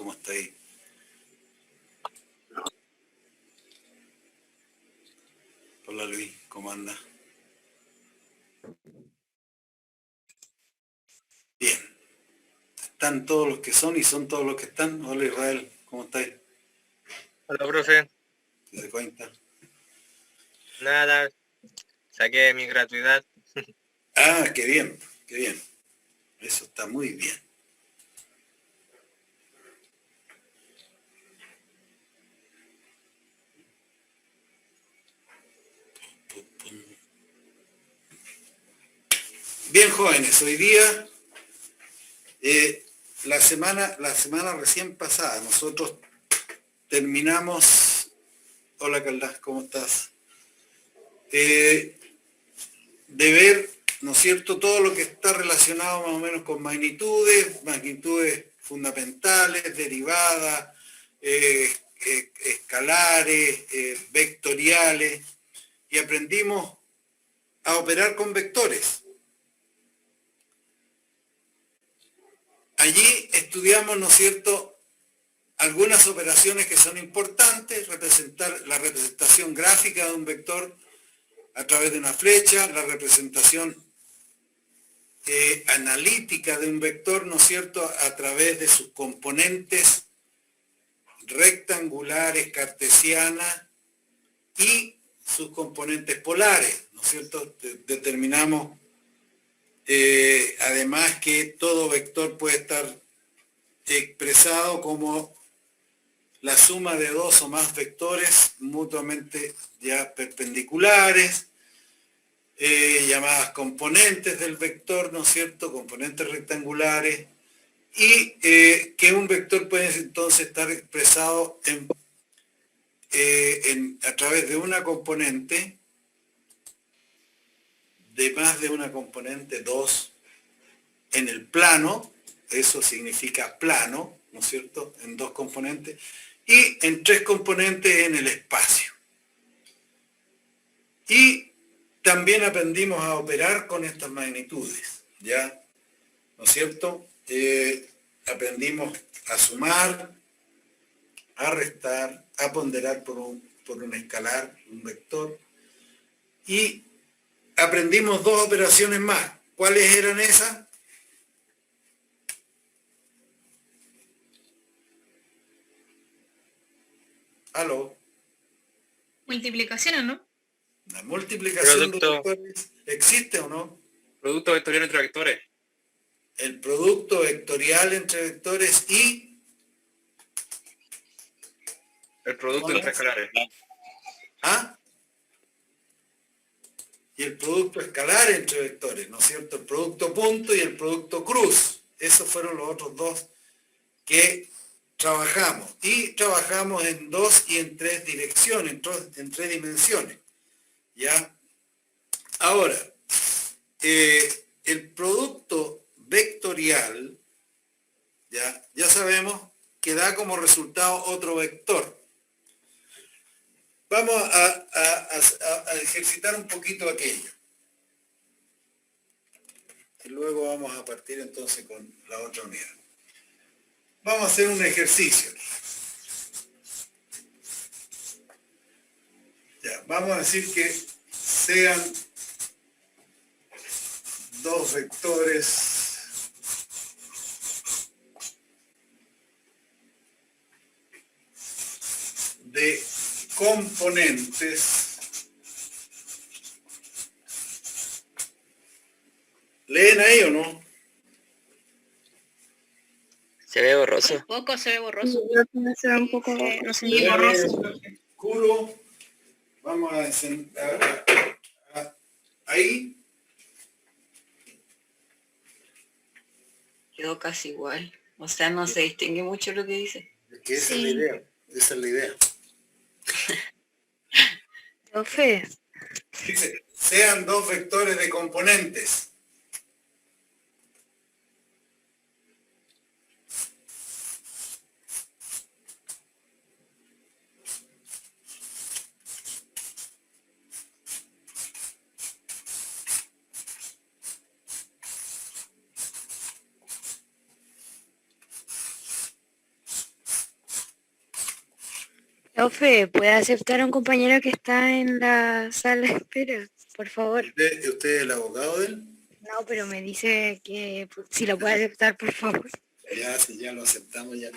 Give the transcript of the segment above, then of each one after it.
¿cómo está ahí? Hola Luis, ¿cómo anda? Bien. Están todos los que son y son todos los que están. Hola Israel, ¿cómo estáis? Hola, profe. ¿Qué se cuenta? Nada, saqué mi gratuidad. Ah, qué bien, qué bien. Eso está muy bien. Bien, jóvenes, hoy día, la semana recién pasada, nosotros terminamos. Hola Caldás, ¿cómo estás? De ver, ¿no es cierto?, todo lo que está relacionado más o menos con magnitudes fundamentales, derivadas, escalares, vectoriales, y aprendimos a operar con vectores. Allí estudiamos, ¿no es cierto?, algunas operaciones que son importantes, la representación gráfica de un vector a través de una flecha, la representación analítica de un vector, ¿no es cierto?, a través de sus componentes rectangulares, cartesianas y sus componentes polares, ¿no es cierto? Determinamos además que todo vector puede estar expresado como la suma de dos o más vectores mutuamente ya perpendiculares, llamadas componentes del vector, ¿no es cierto?, componentes rectangulares, y que un vector puede entonces estar expresado a través de una componente, de más de una componente, dos, en el plano, eso significa plano, ¿no es cierto?, en dos componentes, y en tres componentes en el espacio. Y también aprendimos a operar con estas magnitudes, ¿ya? ¿No es cierto? Aprendimos a sumar, a restar, a ponderar por un escalar, un vector, y aprendimos dos operaciones más. ¿Cuáles eran esas? ¿Aló? Multiplicación, ¿o no? ¿La multiplicación de Producto. vectores existe o no? Producto vectorial entre vectores. El producto vectorial entre vectores y El producto entre escalares. ¿ah? Y el producto escalar entre vectores, ¿no es cierto? El producto punto y el producto cruz. Esos fueron los otros dos que trabajamos. Y trabajamos en dos y en tres direcciones, en tres dimensiones. ¿Ya? Ahora, el producto vectorial, ya sabemos que da como resultado otro vector. Vamos a ejercitar un poquito aquello. Y luego vamos a partir entonces con la otra unidad. Vamos a hacer un ejercicio. Ya, vamos a decir que sean dos vectores de componentes. ¿Leen ahí o no? Se ve borroso. Un poco se ve borroso. Se ve un poco No sé, ni borroso. Oscuro. Vamos ahí. Quedó casi igual. O sea, no se distingue mucho lo que dice. Es que esa es la idea. Esa es la idea. Profe, Dice, sean dos vectores de componentes. Profe, ¿puede aceptar a un compañero que está en la sala de espera? Por favor. ¿Usted es el abogado de él? No, pero me dice que si lo puede aceptar, por favor. Ya, si ya lo aceptamos ya.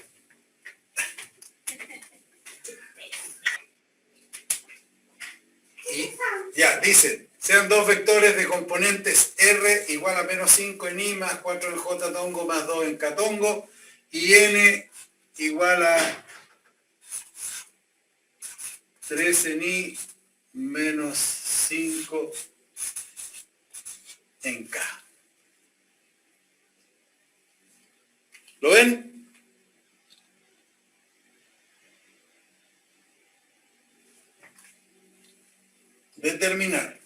Y ya, dice, sean dos vectores de componentes R igual a menos 5 en I más 4 en J tongo más 2 en K tongo y N igual a 3 en I menos 5 en K. ¿Lo ven? Determinar.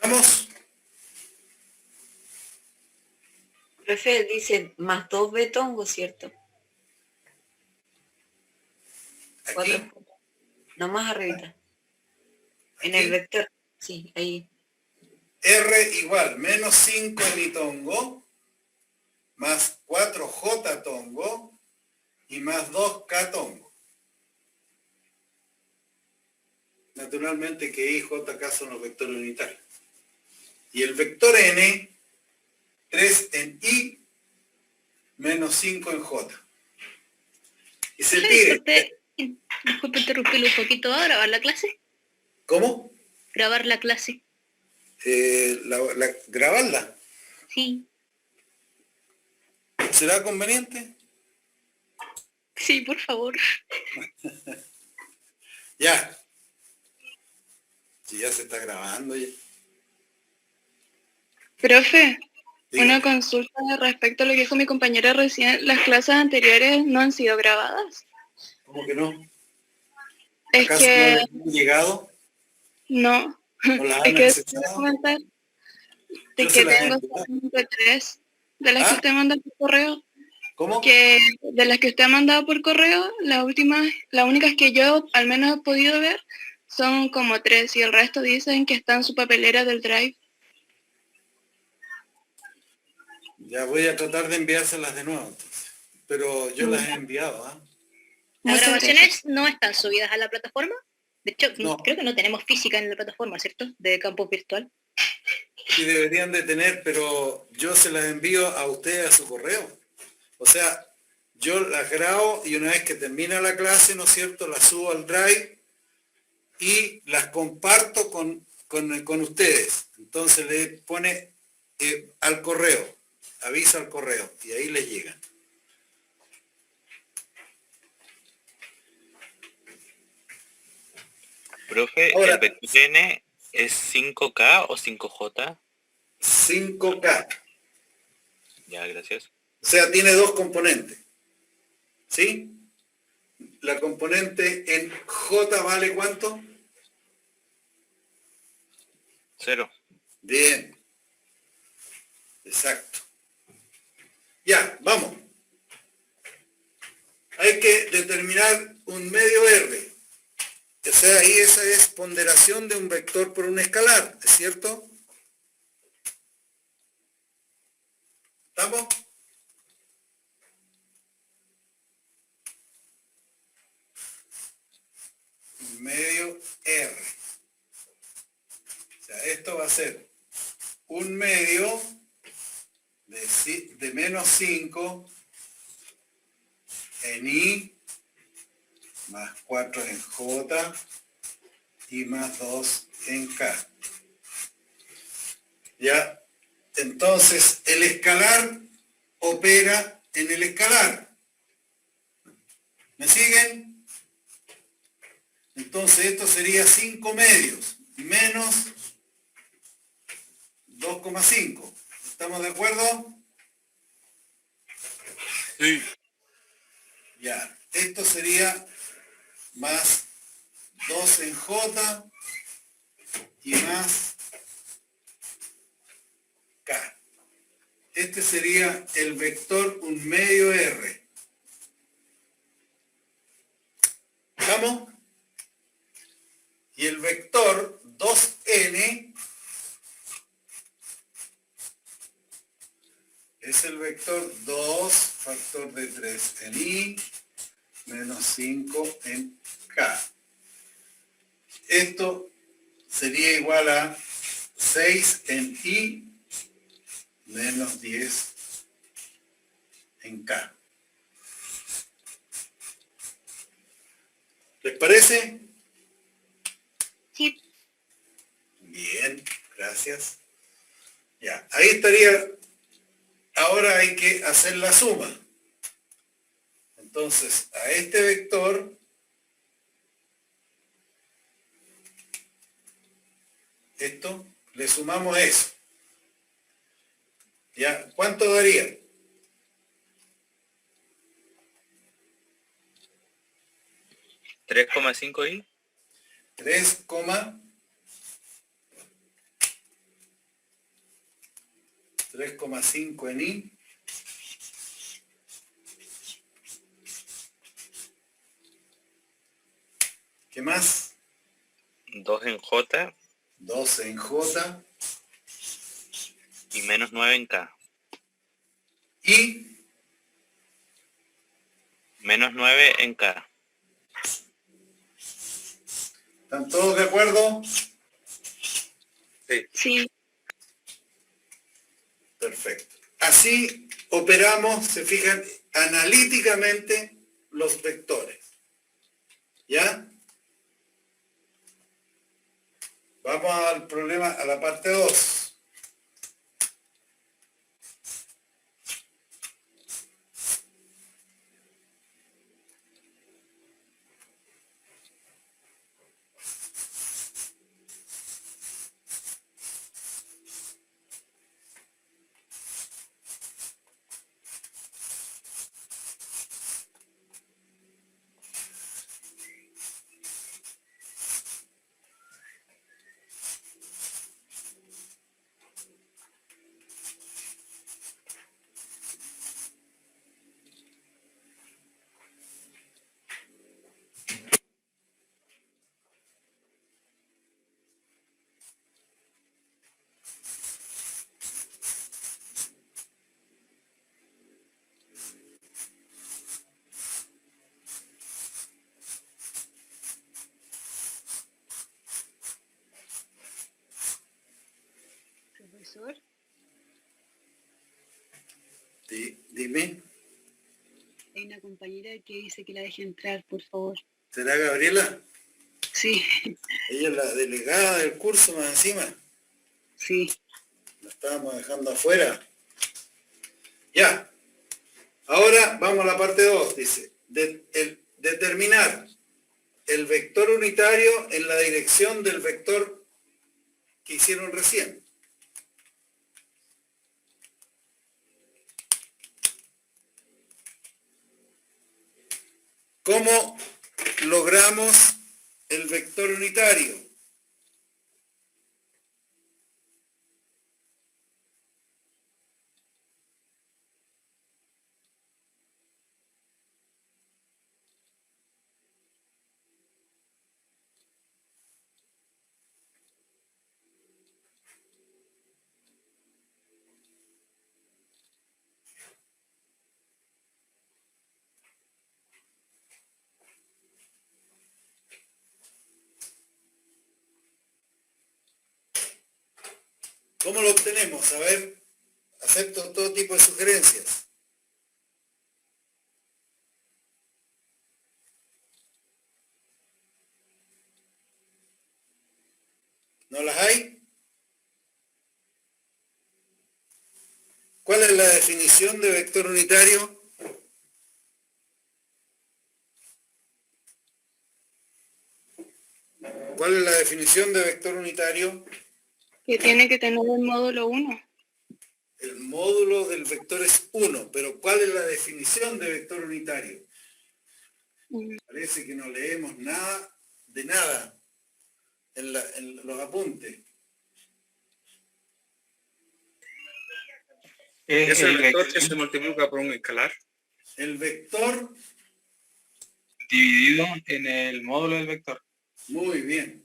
¿Vamos? Profe, dice más 2 betongos, ¿cierto? Aquí. 4. No más arribita. En el Aquí. vector. Sí, ahí. R igual menos 5 en I tongo más 4J tongo y más 2K tongo. Naturalmente que I y JK son los vectores unitarios. Y el vector N, 3 en I menos 5 en J. Y se pide... Disculpe interrumpirlo un poquito. ¿Va a grabar la clase? ¿Cómo? Grabar la clase. ¿Grabarla? Sí. ¿Será conveniente? Sí, por favor. Ya. Si ya se está grabando ya. Profe, Diga. una consulta respecto a lo que dijo mi compañera recién. ¿Las clases anteriores no han sido grabadas? ¿Cómo que no? Es ¿Acaso que no han llegado? no. ¿No las Es han que quiero accesado? comentar de Yo se que las he tengo enviado. solamente 3 de las que ¿Ah? usted manda por correo. ¿Cómo? Que de las que usted ha mandado por correo, las únicas que yo al menos he podido ver son como 3 y el resto dicen que está en su papelera del Drive. Ya voy a tratar de enviárselas de nuevo entonces. Pero yo las he enviado, ¿ah? ¿Las Muchas grabaciones gracias. no están subidas a la plataforma? De hecho, No. creo que no tenemos física en la plataforma, ¿cierto? De campus virtual. Sí deberían de tener, pero yo se las envío a usted a su correo. O sea, yo las grabo y una vez que termina la clase, ¿no es cierto?, las subo al Drive y las comparto con ustedes. Entonces le pone al correo, avisa al correo y ahí les llegan. Profe, Ahora, ¿el vector N es 5K o 5J? 5K. Ya, gracias. O sea, tiene dos componentes. ¿Sí? La componente en J vale ¿cuánto? 0. Bien. Exacto. Ya, vamos. Hay que determinar un medio R. O sea, ahí esa es ponderación de un vector por un escalar, ¿es cierto? ¿Estamos? Un medio R. O sea, esto va a ser un medio de menos 5 en I más 4 en J y más 2 en K. Ya, entonces el escalar opera en el escalar. ¿Me siguen? Entonces esto sería 5 medios menos 2,5. ¿Estamos de acuerdo? Sí. Ya, esto sería más 2 en J y más K. Este sería el vector 1 medio R. ¿Estamos? Y el vector 2n es el vector 2 factor de 3 en I menos 5 en K. Esto sería igual a 6 en I menos 10 en K. ¿Les parece? Sí. Bien, gracias. Ya, ahí estaría. Ahora hay que hacer la suma. Entonces, a este vector esto, le sumamos eso. ¿Ya? ¿Cuánto daría? ¿3,5 y? 3,5 en I. ¿Qué más? 2 en J 2 en J y menos 9 en K. y Menos 9 en K. ¿están todos de acuerdo? Sí. Perfecto. Así operamos, se fijan, analíticamente los vectores. ¿Ya? Vamos al problema, a la parte 2. Profesor, Dime, hay una compañera que dice que la deje entrar, por favor. ¿será Gabriela? Sí, Ella es la delegada del curso más encima. sí. La estábamos dejando afuera. Ya. Ahora vamos a la parte 2. Dice, determinar el vector unitario en la dirección del vector que hicieron recién. ¿Cómo logramos el vector unitario? ¿Cómo lo obtenemos? A ver, acepto todo tipo de sugerencias. ¿No las hay? ¿Cuál es la definición de vector unitario? ¿Cuál es la definición de vector unitario? Que tiene que tener el módulo 1. El módulo del vector es 1, pero ¿cuál es la definición de vector unitario? Parece que no leemos nada de nada en los apuntes. Es el vector que se multiplica por un escalar. El vector, dividido en el módulo del vector. muy bien.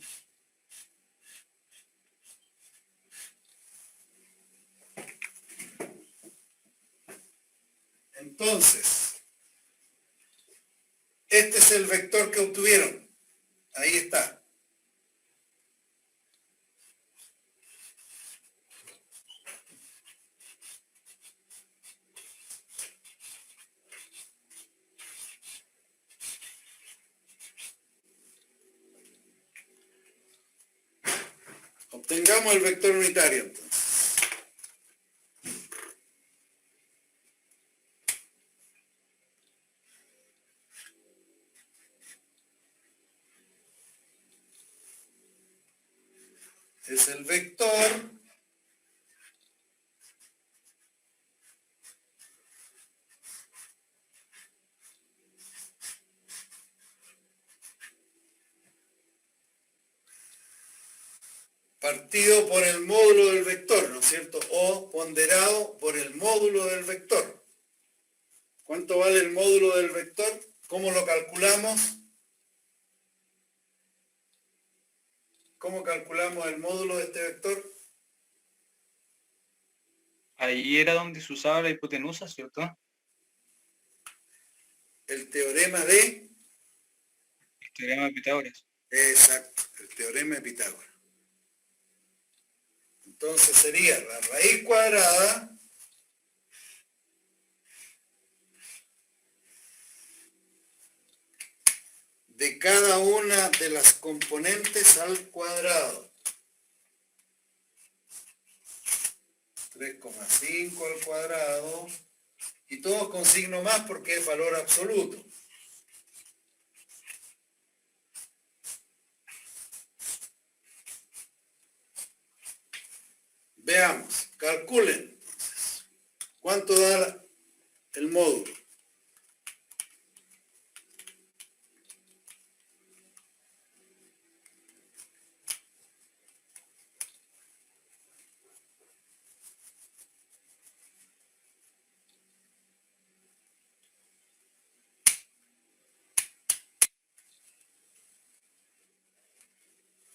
Entonces, este es el vector que obtuvieron. Ahí está. Obtengamos el vector unitario entonces. Es el vector partido por el módulo del vector, ¿no es cierto? O ponderado por el módulo del vector. ¿Cuánto vale el módulo del vector? ¿Cómo lo calculamos? ¿Cómo calculamos el módulo de este vector? Ahí era donde se usaba la hipotenusa, ¿cierto? El teorema de... El teorema de Pitágoras. Exacto, el teorema de Pitágoras. Entonces sería la raíz cuadrada de cada una de las componentes al cuadrado. 3,5 al cuadrado. Y todos con signo más porque es valor absoluto. Veamos, calculen. Entonces, ¿cuánto da el módulo?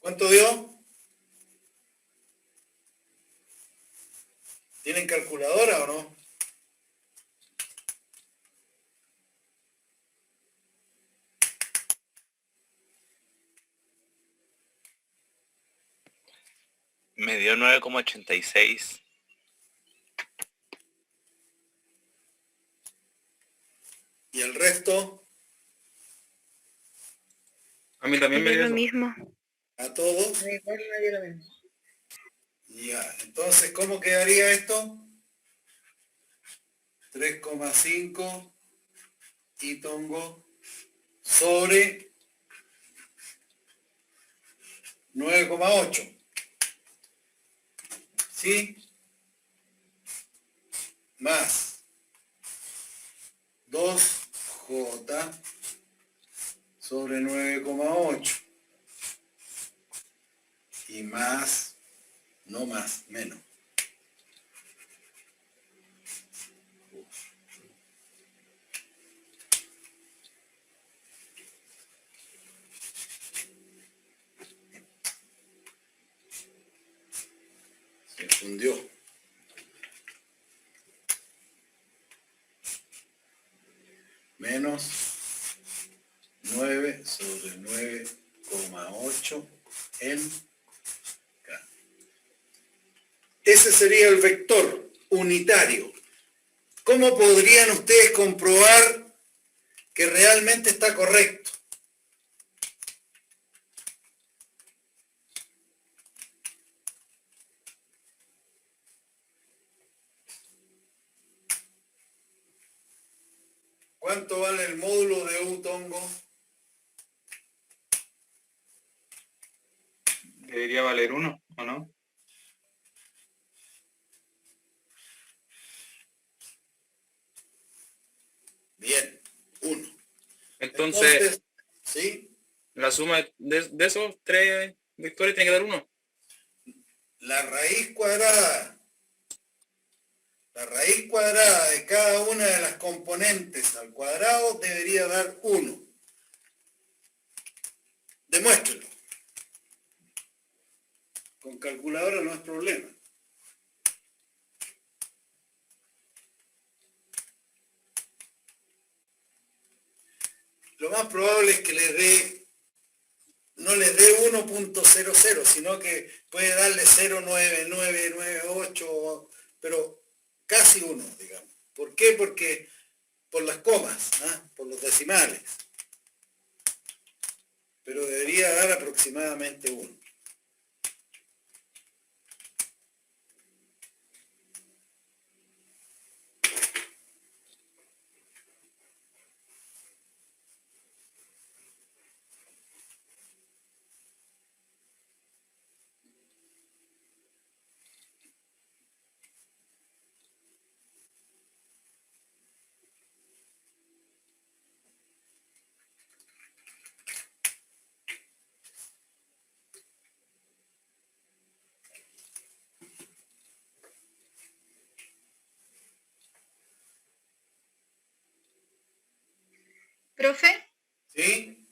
¿Cuánto dio? ¿Tienen calculadora o no? Me dio 9,86. ¿Y el resto? A mí también me Es dio lo eso. mismo. ¿A todos? Igual me dio lo mismo. Ya, entonces, ¿cómo quedaría esto? 3,5 y tongo sobre 9,8. ¿Sí? Más 2J sobre 9,8. Y más, no más, menos. Se fundió. Menos 9 sobre 9,8 en K. Ese sería el vector unitario. ¿Cómo podrían ustedes comprobar que realmente está correcto? ¿Cuánto vale el módulo de U tongo? Debería valer 1, ¿o no? Bien, 1. Entonces, ¿sí? La suma de esos tres vectores tiene que dar 1. La raíz cuadrada de cada una de las componentes al cuadrado debería dar 1. Demuéstrelo. Con calculadora no es problema. Lo más probable es que no les dé 1.00, sino que puede darle 0,9998, pero casi 1, digamos. ¿Por qué? Porque por las comas, por los decimales. Pero debería dar aproximadamente 1. Profe, ¿Sí?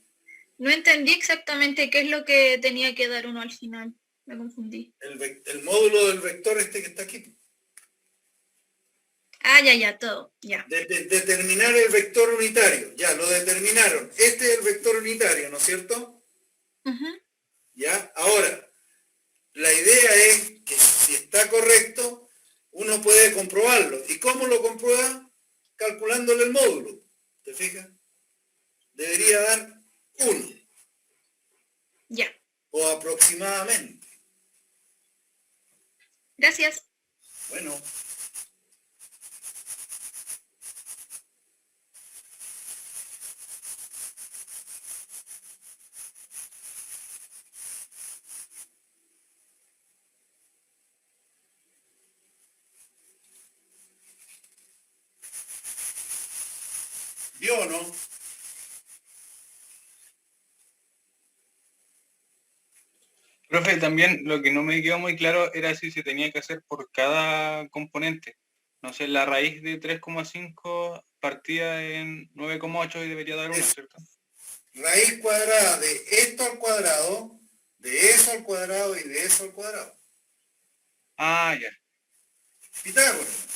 no entendí exactamente qué es lo que tenía que dar 1 al final. Me confundí. El módulo del vector este que está aquí. Ah, ya, todo. Ya. Determinar el vector unitario. Ya, lo determinaron. Este es el vector unitario, ¿no es cierto? Ujú. ¿Ya? Ahora, la idea es que si está correcto, uno puede comprobarlo. ¿Y cómo lo comprueba? Calculándole el módulo. ¿Te fijas? Debería dar 1. Ya. O aproximadamente. Gracias. Bueno. ¿Vio o no? Profe, también lo que no me quedó muy claro era si se tenía que hacer por cada componente. No sé, la raíz de 3,5 partía en 9,8 y debería dar 1, Eso. ¿cierto? Raíz cuadrada de esto al cuadrado, de eso al cuadrado y de eso al cuadrado. Ah, ya. Pitágoras.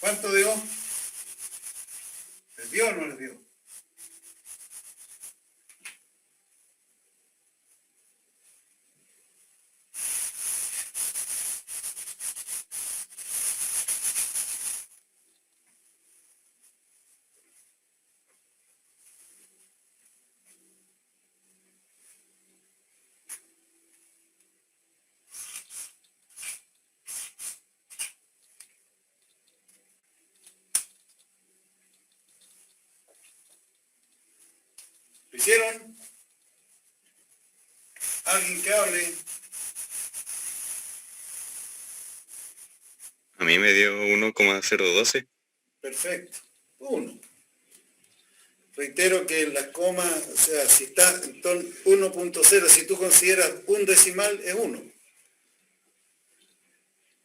¿Cuánto dio? ¿Les dio o no les dio? ¿Lo hicieron? ¿Alguien que hable? A mí me dio 1,012. Perfecto. 1. Reitero que las comas, o sea, si está en 1.0, si tú consideras un decimal, es 1.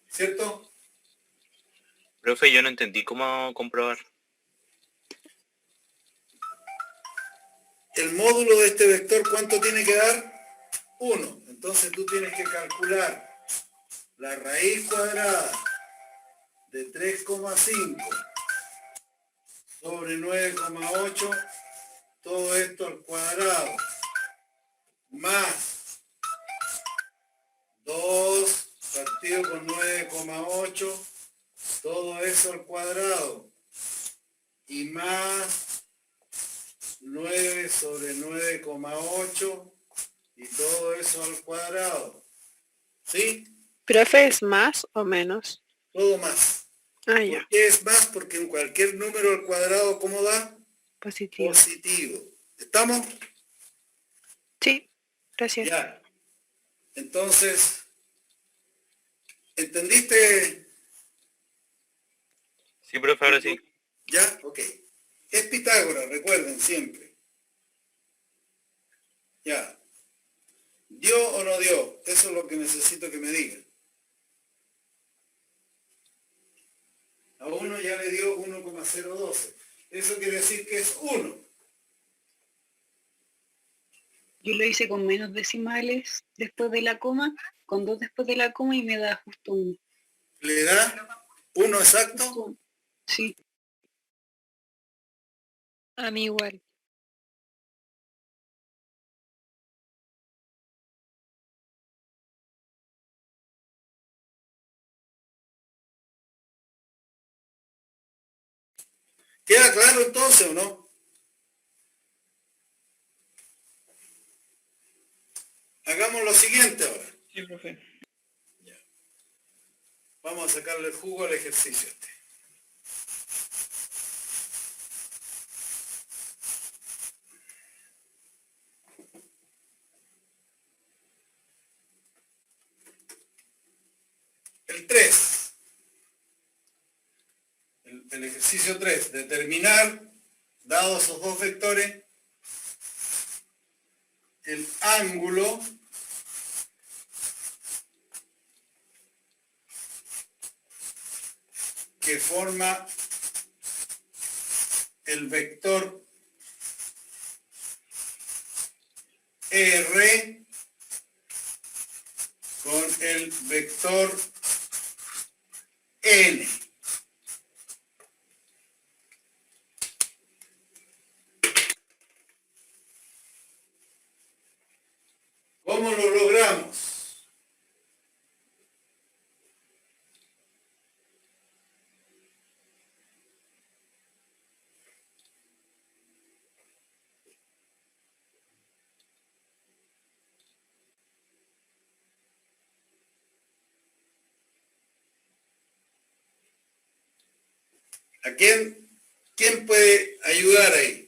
¿Cierto? Profe, yo no entendí cómo comprobar. El módulo de este vector, ¿cuánto tiene que dar? 1. Entonces tú tienes que calcular la raíz cuadrada de 3,5 sobre 9,8, todo esto al cuadrado, más 2 partido por 9,8, todo eso al cuadrado, y más 9 sobre 9,8 y todo eso al cuadrado. ¿Sí? Profe, ¿es más o menos? Todo más. Ah, ya. ¿Por qué es más? Porque en cualquier número al cuadrado, ¿cómo da? Positivo. Positivo. ¿Estamos? Sí, gracias. Ya. Entonces, ¿entendiste? Sí, profe, ahora sí. ¿Ya? Ok. Es Pitágoras, recuerden siempre. Ya. ¿Dio o no dio? Eso es lo que necesito que me digan. A uno ya le dio 1,012. Eso quiere decir que es 1. Yo lo hice con menos decimales después de la coma, con 2 después de la coma y me da justo 1. ¿Le da 1 exacto? Sí. A mí igual. ¿Queda claro entonces o no? Hagamos lo siguiente ahora. Sí, profe. Vamos a sacarle el jugo al ejercicio este. El 3. El ejercicio 3. Determinar, dados esos dos vectores, el ángulo que forma el vector R con el vector N. ¿Cómo lo logramos? ¿A quién puede ayudar ahí?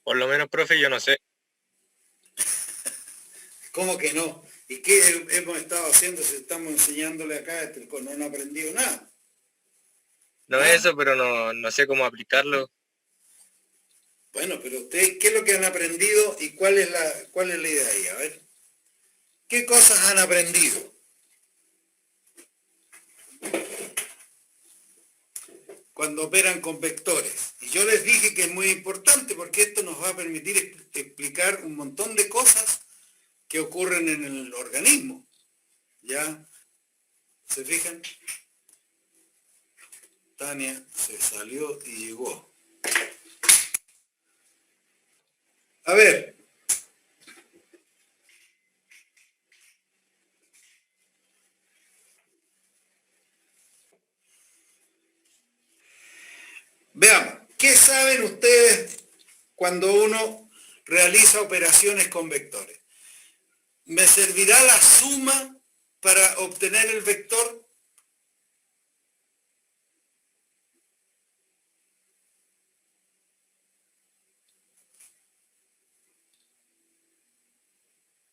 Por lo menos, profe, yo no sé. ¿Cómo que no? ¿Y qué hemos estado haciendo si estamos enseñándole acá? No han aprendido nada. No es eso, pero no sé cómo aplicarlo. Bueno, pero ustedes, ¿qué es lo que han aprendido y cuál es la idea ahí? A ver, ¿qué cosas han aprendido? Cuando operan con vectores. Y yo les dije que es muy importante porque esto nos va a permitir explicar un montón de cosas que ocurren en el organismo. ¿Ya? ¿Se fijan? Tania se salió y llegó. A ver. Veamos, ¿qué saben ustedes cuando uno realiza operaciones con vectores? ¿Me servirá la suma para obtener el vector?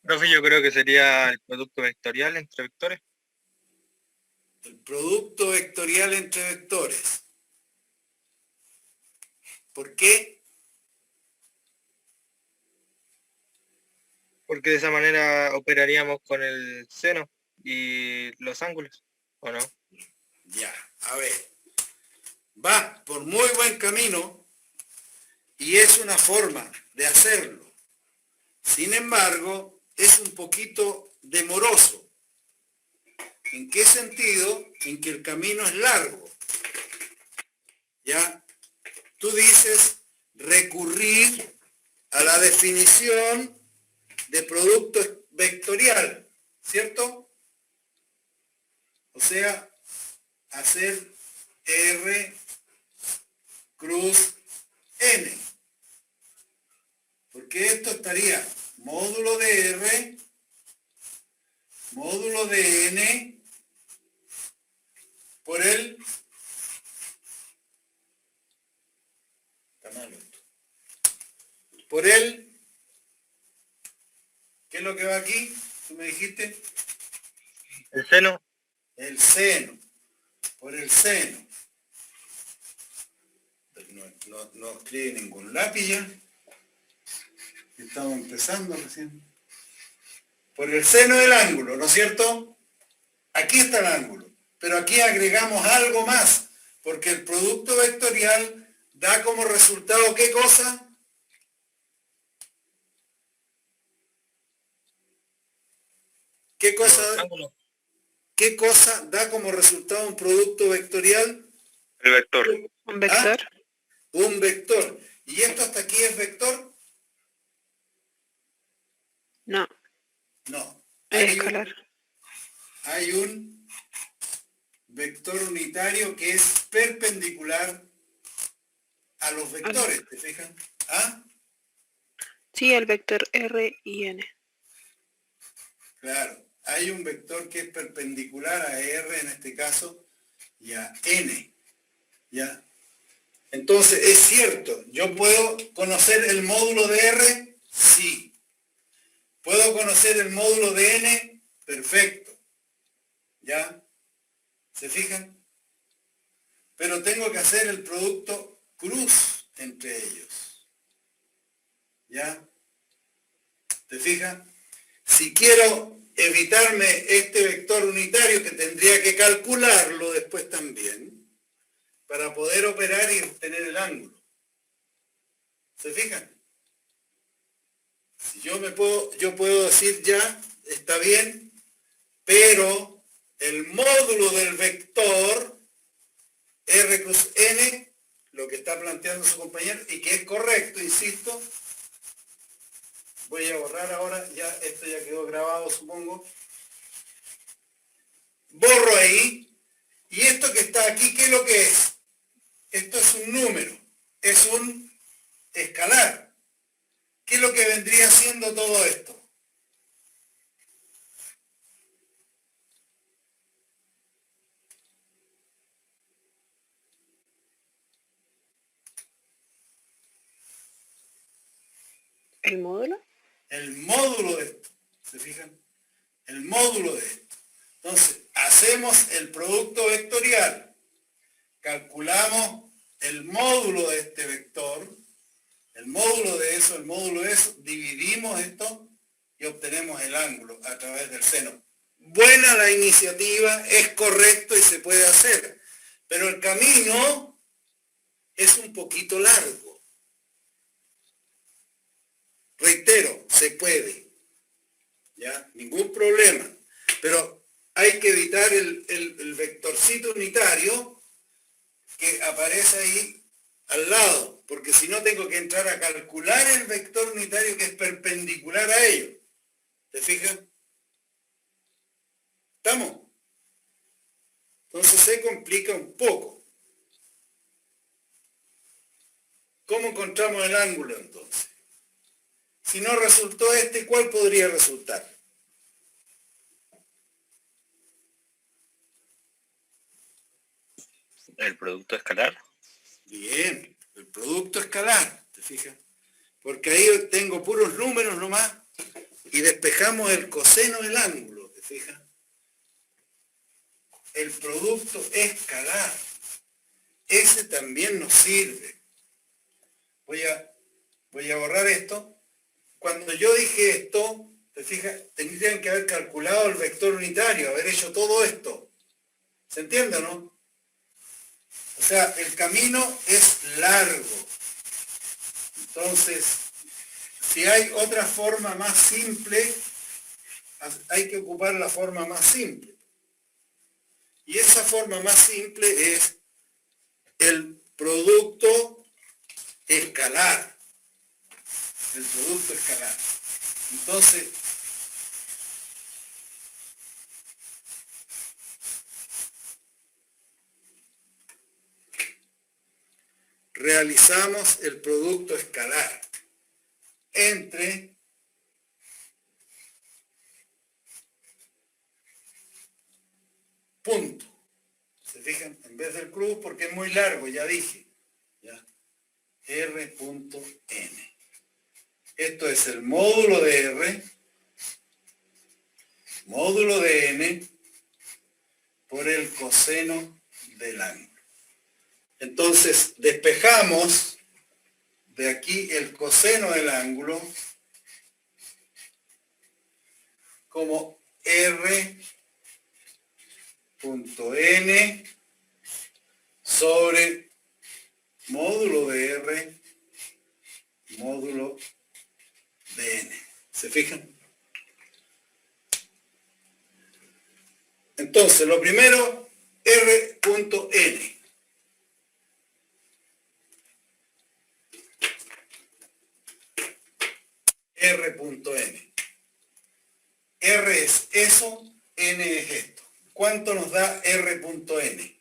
Profe, yo creo que sería el producto vectorial entre vectores. El producto vectorial entre vectores. ¿Por qué? Porque de esa manera operaríamos con el seno y los ángulos, ¿o no? Ya, a ver. Va por muy buen camino y es una forma de hacerlo. Sin embargo, es un poquito demoroso. ¿En qué sentido? En que el camino es largo. ¿Ya? Tú dices recurrir a la definición de producto vectorial, ¿cierto? O sea, hacer R cruz N. Porque esto estaría módulo de R, módulo de N, por el... Está mal esto. Por el... ¿Qué es lo que va aquí? ¿Tú me dijiste? El seno. El seno. Por el seno. No escribe ningún lápiz ya. Estamos empezando recién. Por el seno del ángulo, ¿no es cierto? Aquí está el ángulo. Pero aquí agregamos algo más. Porque el producto vectorial da como resultado, ¿qué cosa? ¿Qué cosa da como resultado un producto vectorial? El vector. ¿Un vector? ¿Ah? Un vector. ¿Y esto hasta aquí es vector? No, No. es escalar. Hay un vector unitario que es perpendicular a los vectores, ¿te fijas? ¿Ah? Sí, el vector R y N. Claro. Hay un vector que es perpendicular a R en este caso y a N. ¿Ya? Entonces, es cierto, yo puedo conocer el módulo de R, sí. ¿Puedo conocer el módulo de N? Perfecto. ¿Ya? ¿Se fijan? Pero tengo que hacer el producto cruz entre ellos. ¿Ya? ¿Te fijas? Si quiero evitarme este vector unitario, que tendría que calcularlo después también, para poder operar y obtener el ángulo. ¿Se fijan? Si yo puedo decir ya, está bien, pero el módulo del vector R cruz N, lo que está planteando su compañero, y que es correcto, insisto, voy a borrar ahora, ya esto ya quedó grabado, supongo. Borro ahí, y esto que está aquí, ¿qué es lo que es? Esto es un número, es un escalar. ¿Qué es lo que vendría siendo todo esto? ¿El módulo? El módulo de esto, ¿se fijan? El módulo de esto. Entonces, hacemos el producto vectorial, calculamos el módulo de este vector, el módulo de eso, dividimos esto y obtenemos el ángulo a través del seno. Buena la iniciativa, es correcto y se puede hacer, pero el camino es un poquito largo. Reitero, se puede, ¿ya? Ningún problema, pero hay que evitar el vectorcito unitario que aparece ahí al lado, porque si no tengo que entrar a calcular el vector unitario que es perpendicular a ello. ¿Te fijas? ¿Estamos? Entonces se complica un poco. ¿Cómo encontramos el ángulo entonces? Si no resultó este, ¿cuál podría resultar? El producto escalar. Bien, el producto escalar, ¿te fijas? Porque ahí tengo puros números nomás y despejamos el coseno del ángulo, ¿te fijas? El producto escalar, ese también nos sirve. Voy a borrar esto. Cuando yo dije esto, ¿te fijas? Tendrían que haber calculado el vector unitario, haber hecho todo esto. ¿Se entiende o no? O sea, el camino es largo. Entonces, si hay otra forma más simple, hay que ocupar la forma más simple. Y esa forma más simple es el producto producto escalar. El producto escalar. Entonces, realizamos el producto escalar entre punto. ¿Se fijan? En vez del cruz, porque es muy largo, ya dije. ¿Ya? R.n. Esto es el módulo de R, módulo de n, por el coseno del ángulo. Entonces, despejamos de aquí el coseno del ángulo como R.n sobre módulo de R, módulo de n. ¿Se fijan? Entonces, lo primero, R.n. R.n. R es eso, n es esto. ¿Cuánto nos da R.n?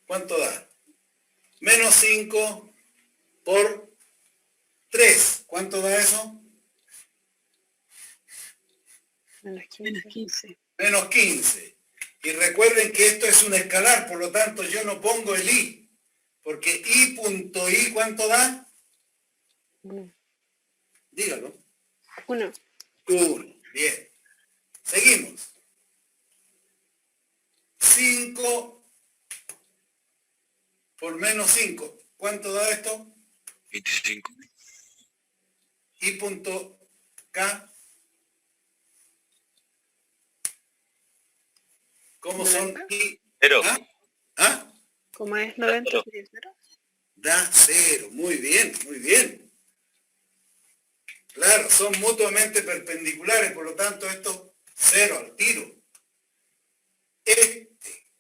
¿Cuánto da? Menos 5 por 3. ¿Cuánto da eso? Menos 15. Menos 15. Menos 15. Y recuerden que esto es un escalar, por lo tanto yo no pongo el i, porque i.i, ¿cuánto da? 1. Dígalo. 1. 1. Bien. Seguimos. 5 por menos 5. ¿Cuánto da esto? 25. I.k. ¿Cómo son? 90. I? Cero. ¿Ah? ¿Ah? ¿Cómo es 90 Cero. sería 0? Da 0. Muy bien, muy bien. Claro, son mutuamente perpendiculares, por lo tanto esto 0 al tiro. Este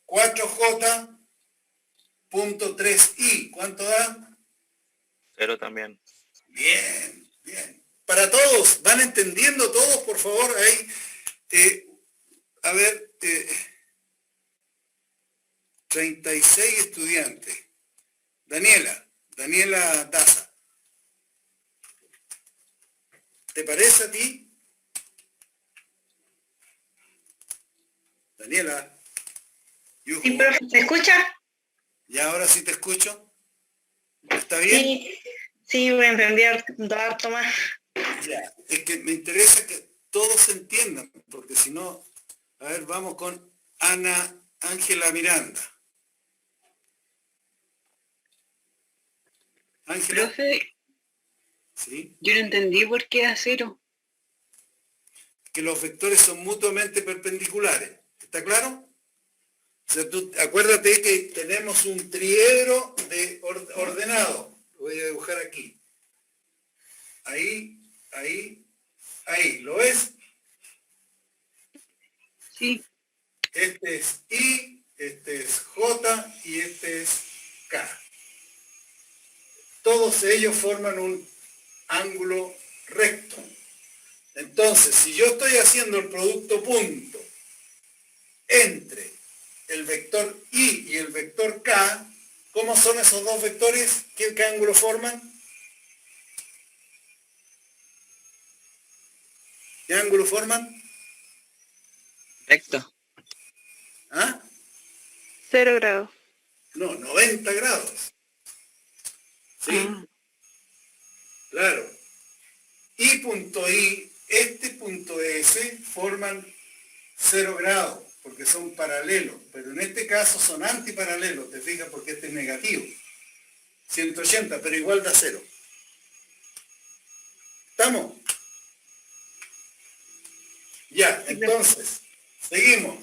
4j.3i, ¿cuánto da? 0 también. Bien, bien. Para todos, ¿van entendiendo todos, por favor? Ahí, a ver, 36 estudiantes. Daniela Daza. ¿Te parece a ti? Daniela. Yujú. Sí, profe, ¿me escucha? ¿Y ahora sí te escucho? ¿Está bien? Sí, sí, voy a entender harto más. Ya. Es que me interesa que todos entiendan, porque si no, a ver, vamos con Ángela Miranda. Ángela. Profe, Sí. yo no entendí por qué a 0. Que los vectores son mutuamente perpendiculares. ¿Está claro? O sea, tú acuérdate que tenemos un triedro de ordenado. Lo voy a dibujar aquí. Ahí, ahí, ahí. ¿Lo ves? Sí. Este es I, este es J y este es K. Todos ellos forman un ángulo recto. Entonces, si yo estoy haciendo el producto punto entre el vector I y el vector K, ¿cómo son esos dos vectores? ¿Qué ángulo forman? ¿Qué ángulo forman? Recto. ¿Ah? 0 grados. No, 90 grados. ¿Sí? Ah. Claro. I punto I, este punto S, forman 0 grados, porque son paralelos, pero en este caso son antiparalelos, ¿te fijas? Porque este es negativo. 180, pero igual da 0. ¿Estamos? Ya, entonces, seguimos.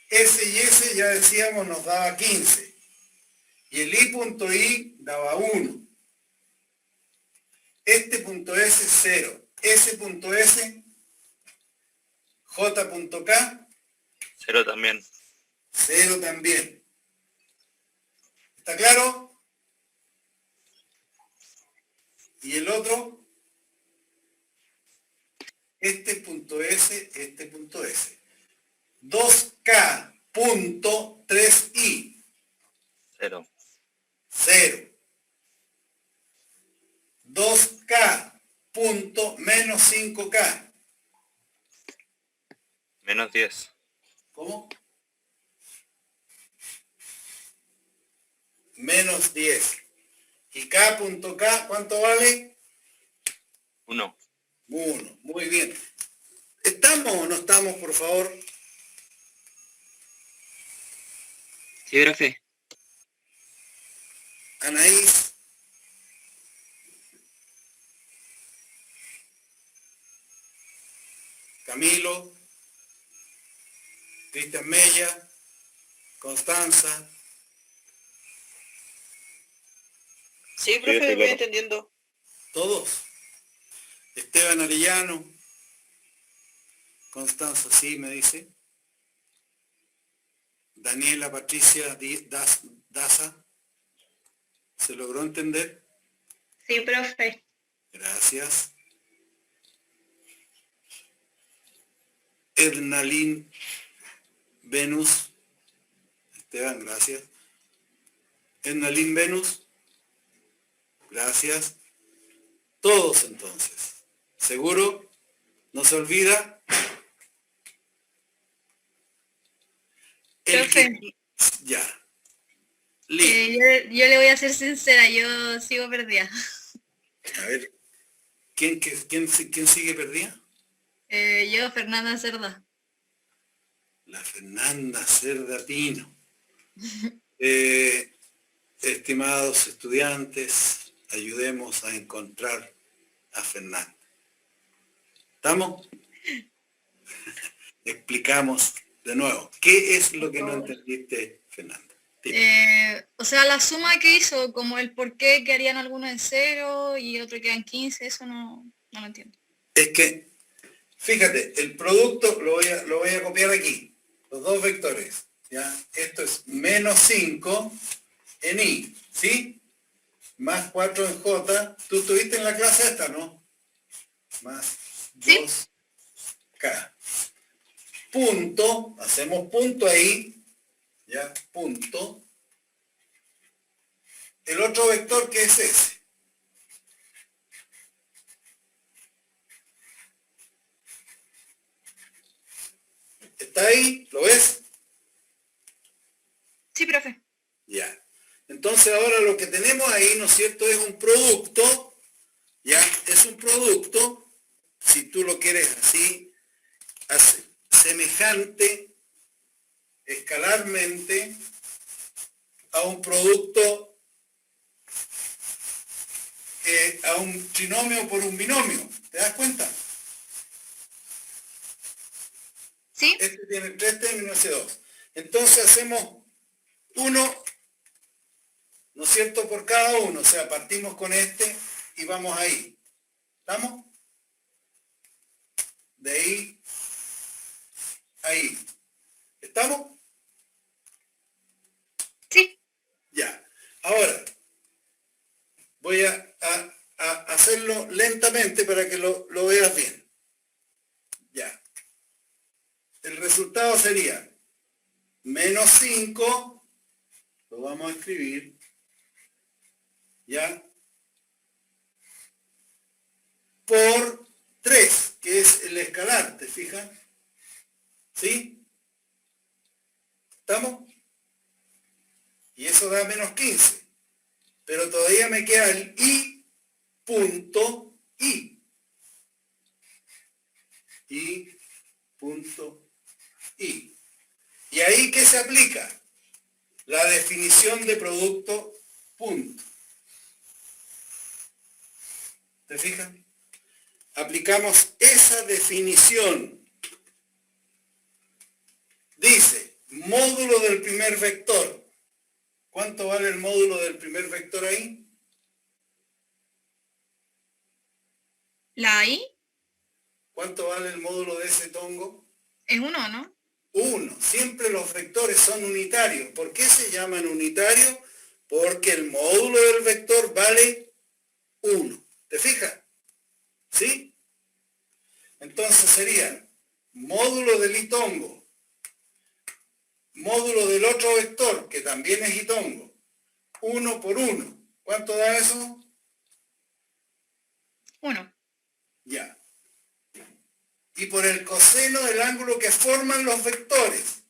S y S ya decíamos nos daba 15. Y el I punto I daba 1. Este punto S 0. S punto S, J.K, 0 también. 0 también. ¿Está claro? Y el otro, este punto S, 2K.3i, 0. 0. 2K menos 5K. Menos 10. ¿Cómo? Menos 10. ¿Y K.K cuánto vale? 1. 1. Muy bien. ¿Estamos o no estamos, por favor? Sí, profe. Anaís. Camilo. Cristian Mella. Constanza. Sí, profe, voy entendiendo. Todos. Esteban Arellano. Constanza, sí, me dice. Daniela Patricia Daza. ¿Se logró entender? Sí, profe. Gracias. Ednalín Venus. Esteban, gracias. Ednalín Venus. Gracias. Todos entonces. ¿Seguro? ¿No se olvida? El Profe. que... Ya. Listo. Yo le voy a ser sincera, yo sigo perdida. A ver. ¿Quién sigue perdida? Yo, Fernanda Cerda. La Fernanda Cerda Pino. Estimados estudiantes, ayudemos a encontrar a Fernanda. ¿Estamos? Explicamos de nuevo. ¿Qué es lo que no entendiste, Fernanda? O sea, la suma que hizo, como el por qué quedarían algunos en 0 y otro quedan 15, eso no lo entiendo. Es que, fíjate, el producto lo voy a copiar aquí. Los dos vectores. ¿Ya? Esto es menos 5 en I, ¿sí? Más 4 en J. Tú estuviste en la clase esta, ¿no? Más 2K. Punto, hacemos punto ahí, ¿ya? Punto. El otro vector que es ese. ¿Está ahí? ¿Lo ves? Sí, profe. Ya. Entonces ahora lo que tenemos ahí, ¿no es cierto?, es un producto, ¿ya? Es un producto, si tú lo quieres así, semejante, escalarmente, a un producto, a un trinomio por un binomio. ¿Te das cuenta? Sí. Este tiene 3 términos y 2. Entonces hacemos uno, ¿no es cierto?, por cada uno. O sea, partimos con este y vamos ahí. ¿Estamos? De ahí, ahí. ¿Estamos? Sí. Ya. Ahora, voy a hacerlo lentamente para que lo veas bien. Ya. El resultado sería menos 5, lo vamos a escribir, ¿ya? Por 3, que es el escalar, ¿te fijas? ¿Sí? ¿Estamos? Y eso da menos 15. Pero todavía me queda el I punto I. I punto I. ¿Y ahí qué se aplica? La definición de producto punto. ¿Te fijas? Aplicamos esa definición. Dice, módulo del primer vector. ¿Cuánto vale el módulo del primer vector ahí? ¿La I? ¿Cuánto vale el módulo de ese tongo? Es 1, ¿no? 1. Siempre los vectores son unitarios. ¿Por qué se llaman unitarios? Porque el módulo del vector vale 1. ¿Te fijas? ¿Sí? Entonces sería módulo del itongo, módulo del otro vector, que también es itongo, 1 por 1. ¿Cuánto da eso? 1. Ya. Y por el coseno del ángulo que forman los vectores.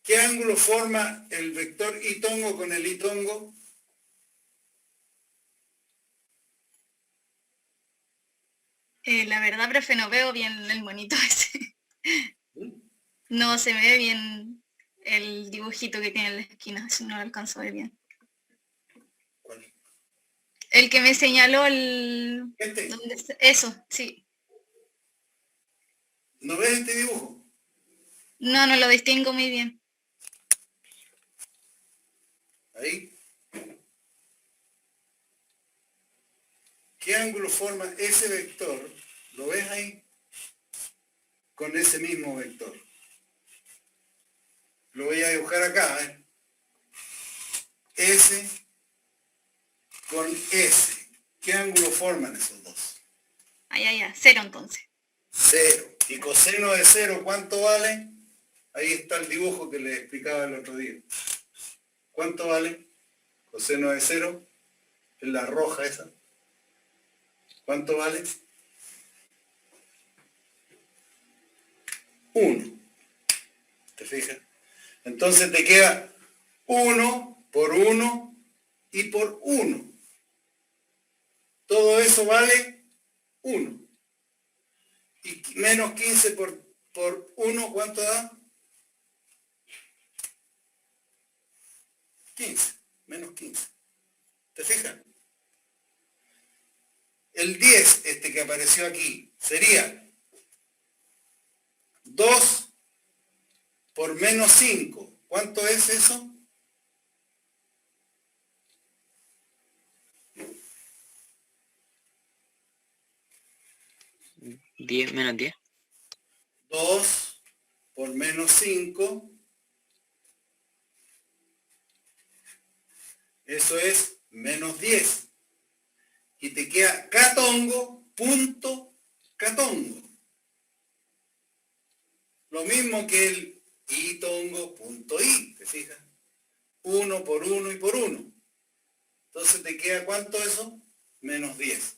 ¿Qué ángulo forma el vector itongo con el itongo? La verdad, profe, no veo bien el monito ese. No se me ve bien el dibujito que tiene en la esquina, así no lo alcanzo a ver bien. ¿Cuál? El que me señaló el... ¿Este? Eso, sí. ¿No ves este dibujo? No lo distingo muy bien. Ahí. ¿Qué ángulo forma ese vector? ¿Lo ves ahí? Con ese mismo vector. Lo voy a dibujar acá, ¿eh? S con S. ¿Qué ángulo forman esos dos? Ya, 0 entonces. 0. ¿Y coseno de 0 cuánto vale? Ahí está el dibujo que les explicaba el otro día. ¿Cuánto vale? Coseno de 0. Es la roja esa. ¿Cuánto vale? 1. ¿Te fijas? Entonces te queda 1 por 1 y por 1. Todo eso vale 1. Y menos 15 por 1, ¿cuánto da? 15. Menos 15. ¿Te fijas? El 10, este que apareció aquí, sería 2 por menos 5. ¿Cuánto es eso? Menos 10. 2 por menos 5. Eso es menos 10. Y te queda catongo, punto catongo. Lo mismo que el itongo, punto i, ¿te fijas? 1 por 1 y por 1. Entonces te queda ¿cuánto eso? Menos 10.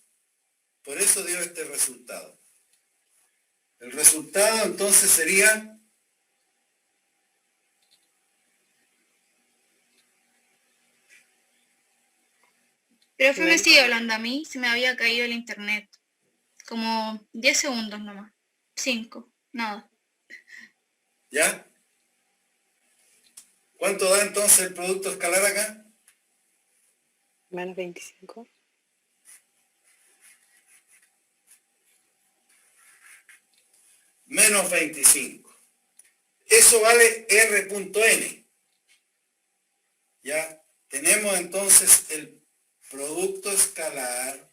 Por eso dio este resultado. El resultado entonces sería... Profe, me sigue hablando a mí, se me había caído el internet. Como 10 segundos nomás. 5, nada. ¿Ya? ¿Cuánto da entonces el producto escalar acá? Menos 25. Menos 25. Eso vale R.N. ¿Ya? Tenemos entonces el producto escalar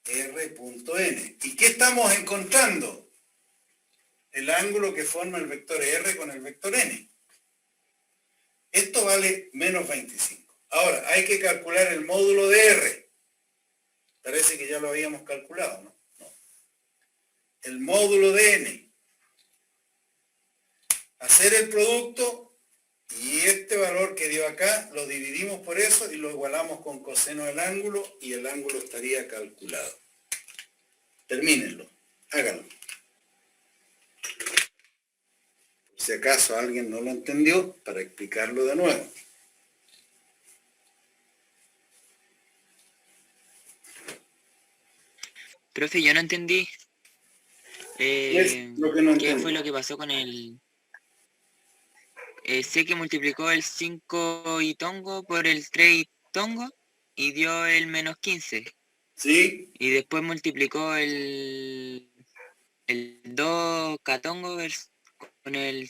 R.N. ¿Y qué estamos encontrando? El ángulo que forma el vector R con el vector N. Esto vale menos 25. Ahora, hay que calcular el módulo de R. Parece que ya lo habíamos calculado, ¿no? No. El módulo de N. Hacer el producto y este valor que dio acá lo dividimos por eso y lo igualamos con coseno del ángulo y el ángulo estaría calculado. Termínenlo, háganlo. Por si acaso alguien no lo entendió, para explicarlo de nuevo. Profe, yo no entendí. ¿Qué es lo que no ¿Qué entendí? fue lo que pasó con el... sé que multiplicó el 5 itongo por el 3 itongo y dio el menos 15. ¿Sí? Y después multiplicó el 2 catongo con el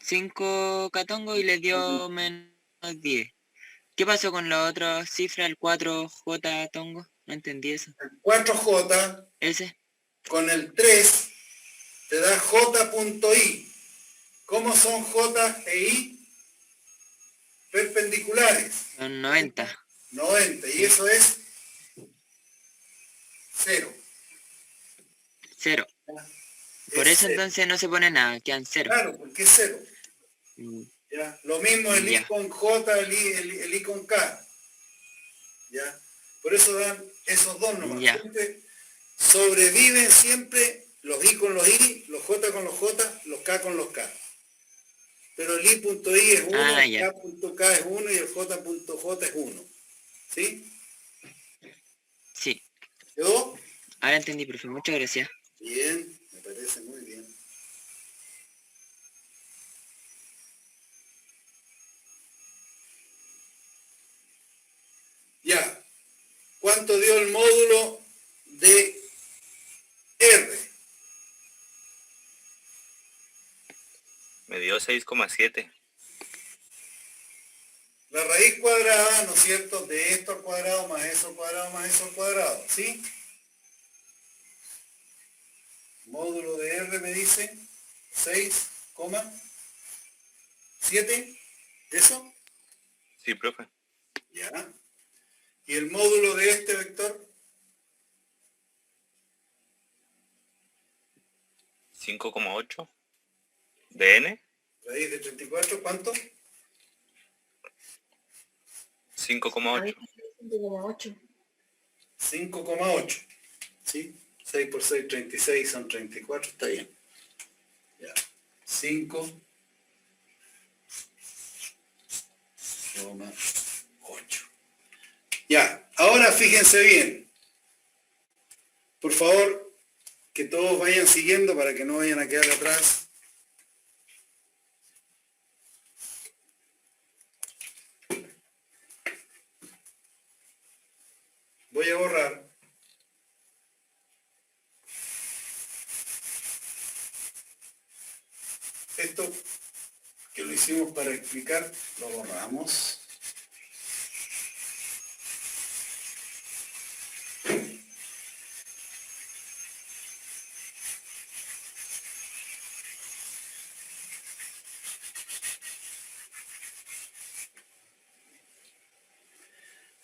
5 catongo y le dio menos 10. ¿Qué pasó con la otra cifra, el 4j tongo? No entendí eso. El 4J Ese. con el 3, te da J.I. ¿Cómo son J e I? Perpendiculares. Son 90. 90. Y eso es 0. 0. Por Es eso cero. entonces no se pone nada, quedan 0. Claro, porque es 0. ¿Ya? Lo mismo el Ya. I con J, el I con K. ¿Ya? Por eso dan esos dos nomás. Ya. Siempre sobreviven siempre los I con los I, los J con los J, los K con los K. Pero el I.I es 1, Ah, el ya. K.K es 1 y el J.J es 1. ¿Sí? Sí. ¿Quedó? Ahora entendí, profe. Muchas gracias. Bien, me parece muy bien. Ya. ¿Cuánto dio el módulo de R? Me dio 6,7. La raíz cuadrada, ¿no es cierto?, de esto al cuadrado más eso al cuadrado más eso al cuadrado, ¿sí? Módulo de R me dice 6,7. ¿Eso? Sí, profe. Ya. ¿Y el módulo de este vector? 5,8. ¿De n? Raíz de 34, ¿cuánto? 5,8. 5,8. 5,8. ¿Sí? 6 por 6, 36, son 34, está bien. Ya. 5,8. Ya, ahora fíjense bien. Por favor, que todos vayan siguiendo para que no vayan a quedar atrás. Voy a borrar. Esto que lo hicimos para explicar, lo borramos.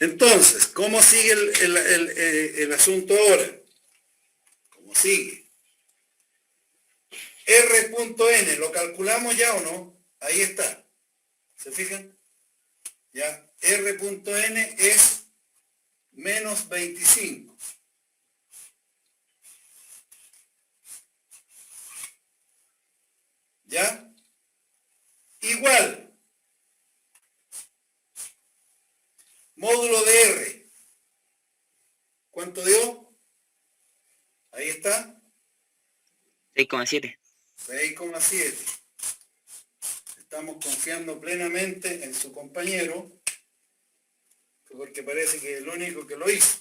Entonces, ¿cómo sigue el asunto ahora? ¿Cómo sigue? R.N, ¿lo calculamos ya o no? Ahí está. ¿Se fijan? Ya, R.N es menos 25. ¿Ya? Igual. Módulo de R. ¿Cuánto dio? Ahí está. 6,7. 6,7. Estamos confiando plenamente en su compañero, porque parece que es el único que lo hizo.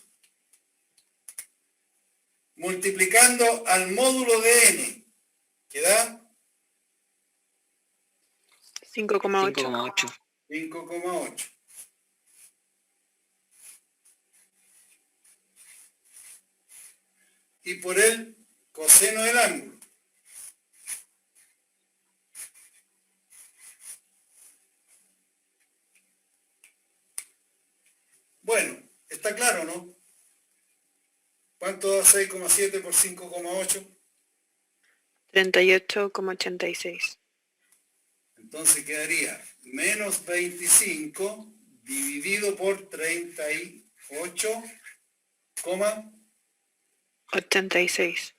Multiplicando al módulo de n, que da 5,8. 5,8. 5,8. Y por el coseno del ángulo. Bueno, está claro, ¿no? ¿Cuánto da 6,7 por 5,8? 38,86. Entonces quedaría menos 25 dividido por 38,86.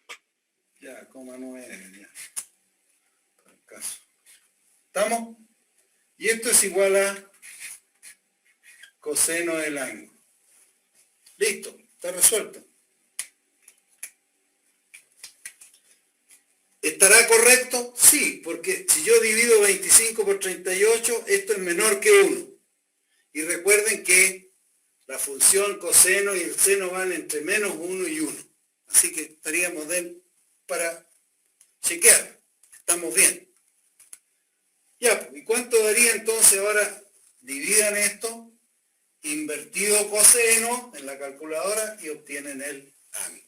Ya, coma 9, ya. Por el caso. ¿Estamos? Y esto es igual a coseno del ángulo. Listo, está resuelto. ¿Estará correcto? Sí, porque si yo divido 25 por 38, esto es menor que 1. Y recuerden que la función coseno y el seno van entre menos 1 y 1. Así que estaríamos para chequear. Estamos bien. Ya, ¿y cuánto daría entonces ahora? Dividan esto, invertido coseno en la calculadora y obtienen el ángulo.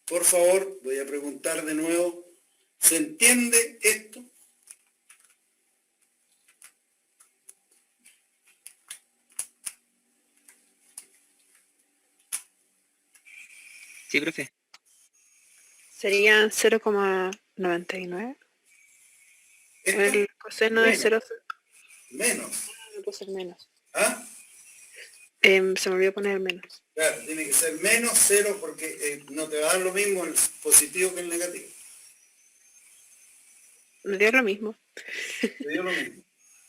por favor, voy a preguntar de nuevo, ¿se entiende esto? Sí, profe. Serían 0,99. ¿Esto? El coseno de Menos. 0. Menos. Me puse el menos. ¿Ah? Se me olvidó poner el menos. Claro, tiene que ser menos 0 porque no te va a dar lo mismo el positivo que el negativo. Me dio lo mismo. Te dio lo mismo.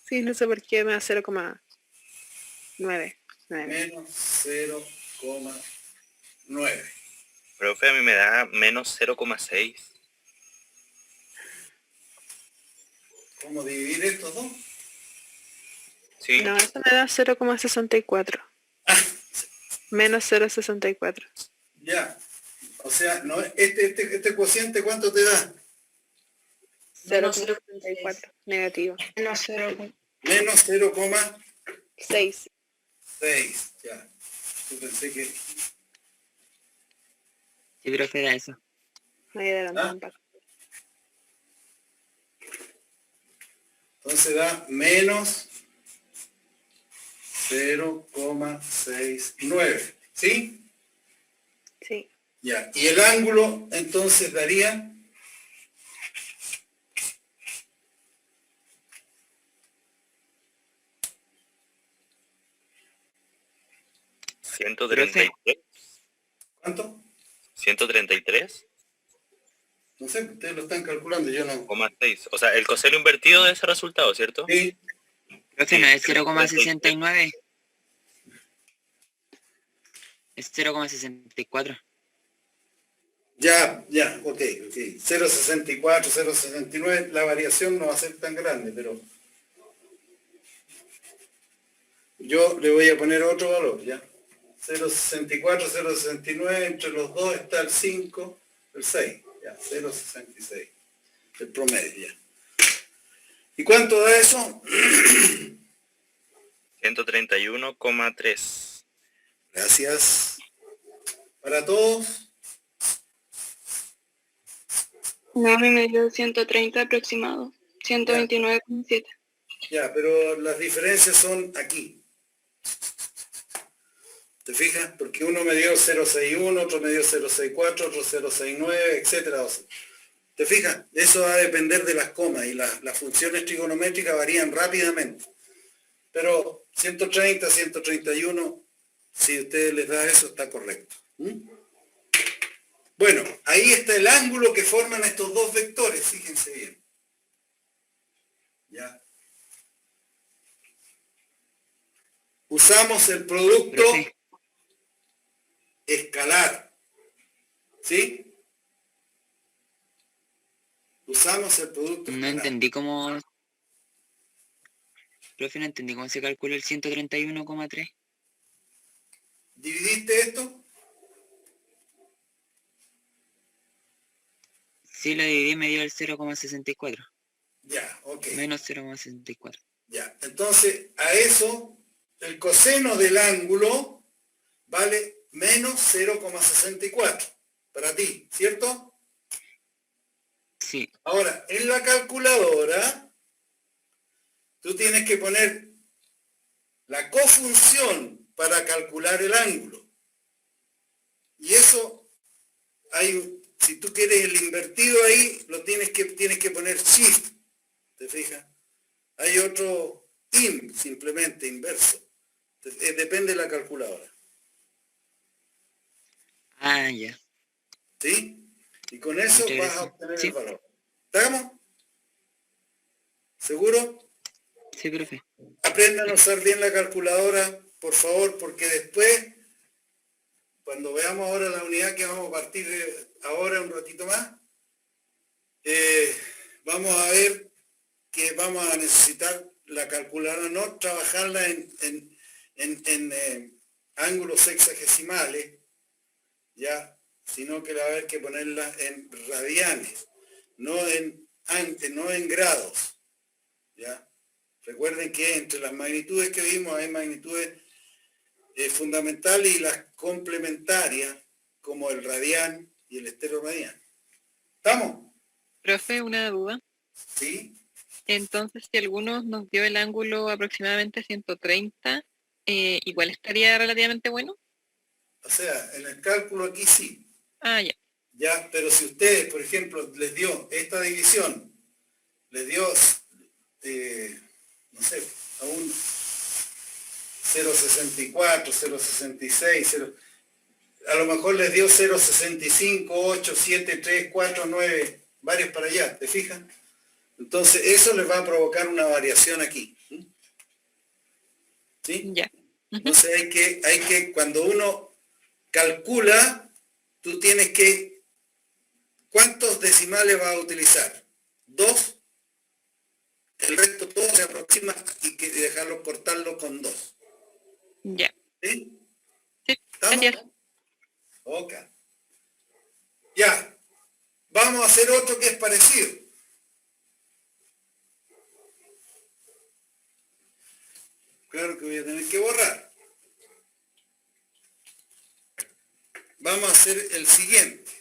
Sí, no sé por qué me da 0,9. Menos 0,9. Profe, a mí me da menos 0,6. ¿Cómo dividir estos dos? Sí. No, eso me da 0,64. Menos 0,64. Ya. O sea, no, este cociente, ¿cuánto te da? 0,64. Negativo. Menos 0. Menos 0,6. 6. Ya. Yo pensé que... Sí, profe, era eso. Me adelantaron un poco. Entonces da menos 0,69. ¿Sí? Sí. Ya. Y el ángulo entonces daría... ¿133? ¿Cuánto? 133,6. No sé, ustedes lo están calculando, yo no. O sea, el coseno invertido de ese resultado, ¿cierto? Sí. Profe, no es 0,69. Es 0,64. Ya, ok. 0,64, 0,69, la variación no va a ser tan grande, pero yo le voy a poner otro valor, ¿ya? 0,64, 0,69, entre los dos está el 5, el 6, ya, 0,66, el promedio, ya. ¿Y cuánto da eso? 131,3. Gracias. Para todos. No, a mí me dio 130 aproximado. 129,7. Ya, pero las diferencias son aquí. ¿Te fijas? Porque uno me dio 0,61, otro me dio 0,64, otro 0,69, etcétera. ¿Te fijas? Eso va a depender de las comas y las funciones trigonométricas varían rápidamente. Pero 130, 131, si a ustedes les da eso, está correcto. Bueno, ahí está el ángulo que forman estos dos vectores, fíjense bien. ¿Ya? Usamos el producto escalar. ¿Sí? Usamos el producto No escalar. entendí cómo... Profe, no entendí cómo se calcula el 131,3. ¿Dividiste esto? Sí, lo dividí y me dio el 0,64. Ya, ok. Menos 0,64. Ya, entonces a eso el coseno del ángulo vale menos 0,64 para ti, ¿cierto? Sí. Ahora, en la calculadora, tú tienes que poner la cofunción para calcular el ángulo. Y eso, si tú quieres el invertido ahí, lo tienes que poner shift, ¿te fijas? Hay otro simplemente inverso. Depende de la calculadora. Ah, ya. ¿Sí? Y con eso Muchas vas a gracias. obtener Sí. el valor. ¿Estamos? ¿Seguro? Sí, profe. Aprendan a usar bien la calculadora, por favor, porque después, cuando veamos ahora la unidad que vamos a partir de ahora un ratito más, vamos a ver que vamos a necesitar la calculadora, no trabajarla en ángulos sexagesimales, ya, sino que va a haber que ponerla en radianes, no en grados, ya. Recuerden que entre las magnitudes que vimos hay magnitudes fundamentales y las complementarias, como el radián y y el esteroradiano. ¿Estamos? Profe, una duda. ¿Sí? Entonces, si algunos nos dio el ángulo aproximadamente 130, igual estaría relativamente bueno. O sea, en el cálculo aquí sí. Ah, ya. Ya, pero si ustedes, por ejemplo, les dio esta división, les dio, no sé, a un 0,64, 0,66, 0, a lo mejor les dio 0,65, 8, 7, 3, 4, 9, varios para allá, ¿te fijas? Entonces eso les va a provocar una variación aquí. ¿Sí? Ya. Entonces hay que, cuando uno calcula, tú tienes que, ¿cuántos decimales vas a utilizar? 2, el resto todo se aproxima y que dejarlo cortarlo con 2. Ya. ¿Sí? Sí, ¿Estamos? gracias. Ok. Ya. Vamos a hacer otro que es parecido. Claro que voy a tener que borrar. Vamos a hacer el siguiente.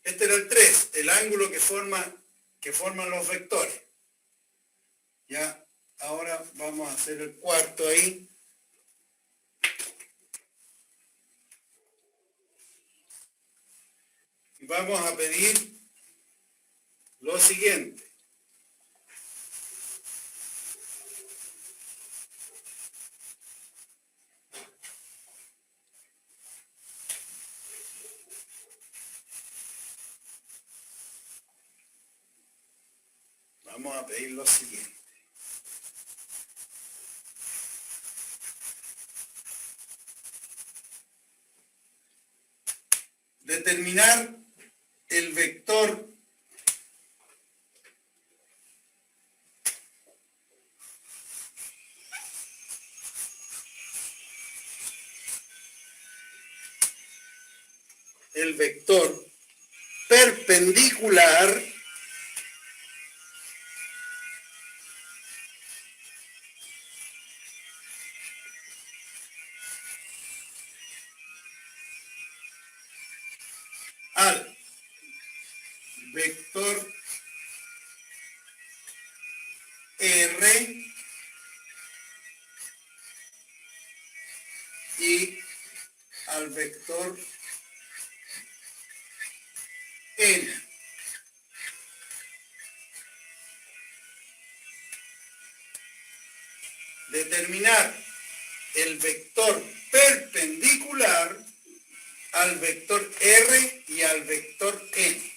Este era el 3, el ángulo que forman los vectores. Ya, ahora vamos a hacer el cuarto ahí. Y vamos a pedir lo siguiente. Vamos a pedir lo siguiente. Determinar el vector perpendicular al vector R y al vector N. Determinar el vector perpendicular al vector R y al vector N.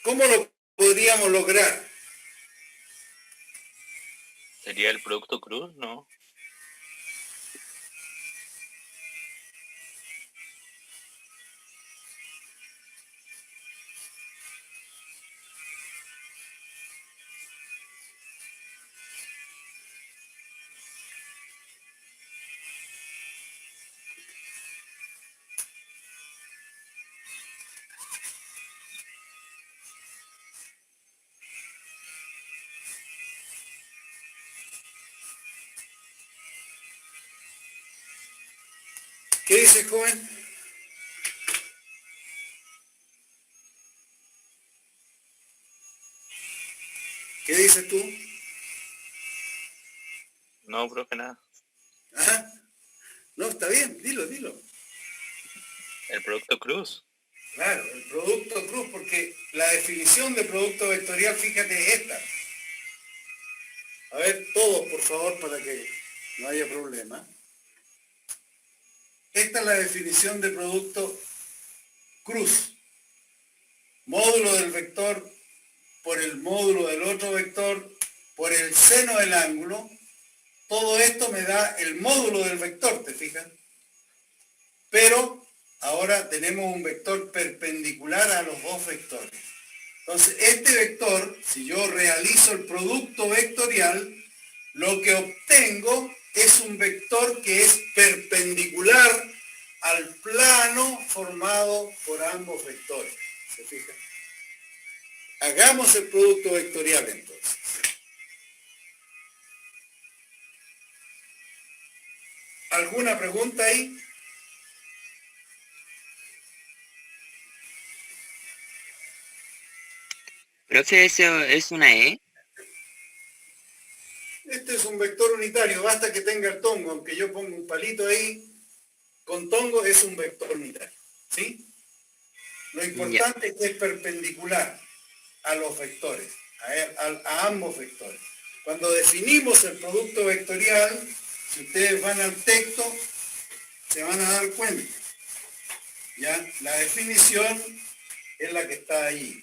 ¿Cómo lo podríamos lograr? ¿Sería el producto cruz? No. ¿Qué dice, joven? ¿Qué dices tú? No, profe, nada. Ajá. No, está bien, dilo, dilo. El producto cruz. Claro, el producto cruz, porque la definición de producto vectorial, fíjate, es esta. A ver, todos, por favor, para que no haya problema. Esta es la definición de producto cruz. Módulo del vector por el módulo del otro vector por el seno del ángulo. Todo esto me da el módulo del vector, ¿te fijas? Pero ahora tenemos un vector perpendicular a los dos vectores. Entonces, este vector, si yo realizo el producto vectorial, lo que obtengo es un vector que es perpendicular al plano formado por ambos vectores. ¿Se fijan? Hagamos el producto vectorial entonces. ¿Alguna pregunta ahí? Profe, ¿eso es una E? Este es un vector unitario, basta que tenga el tongo, aunque yo ponga un palito ahí, con tongo es un vector unitario, ¿sí? Lo importante es que es perpendicular a los vectores, a ambos vectores. Cuando definimos el producto vectorial, si ustedes van al texto, se van a dar cuenta, ¿ya? La definición es la que está allí.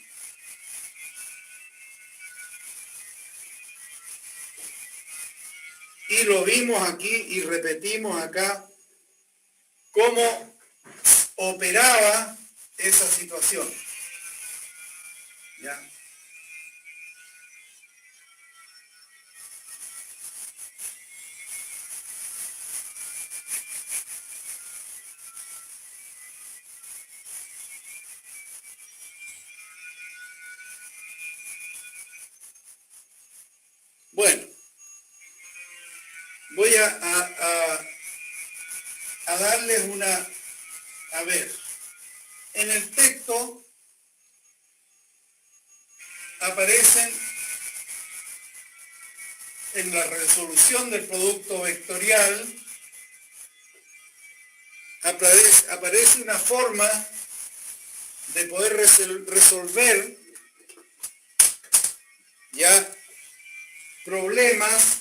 Y lo vimos aquí y repetimos acá cómo operaba esa situación. ¿Ya? Bueno, voy a darles una... A ver, en el texto aparecen en la resolución del producto vectorial, aparece una forma de poder resolver ya problemas,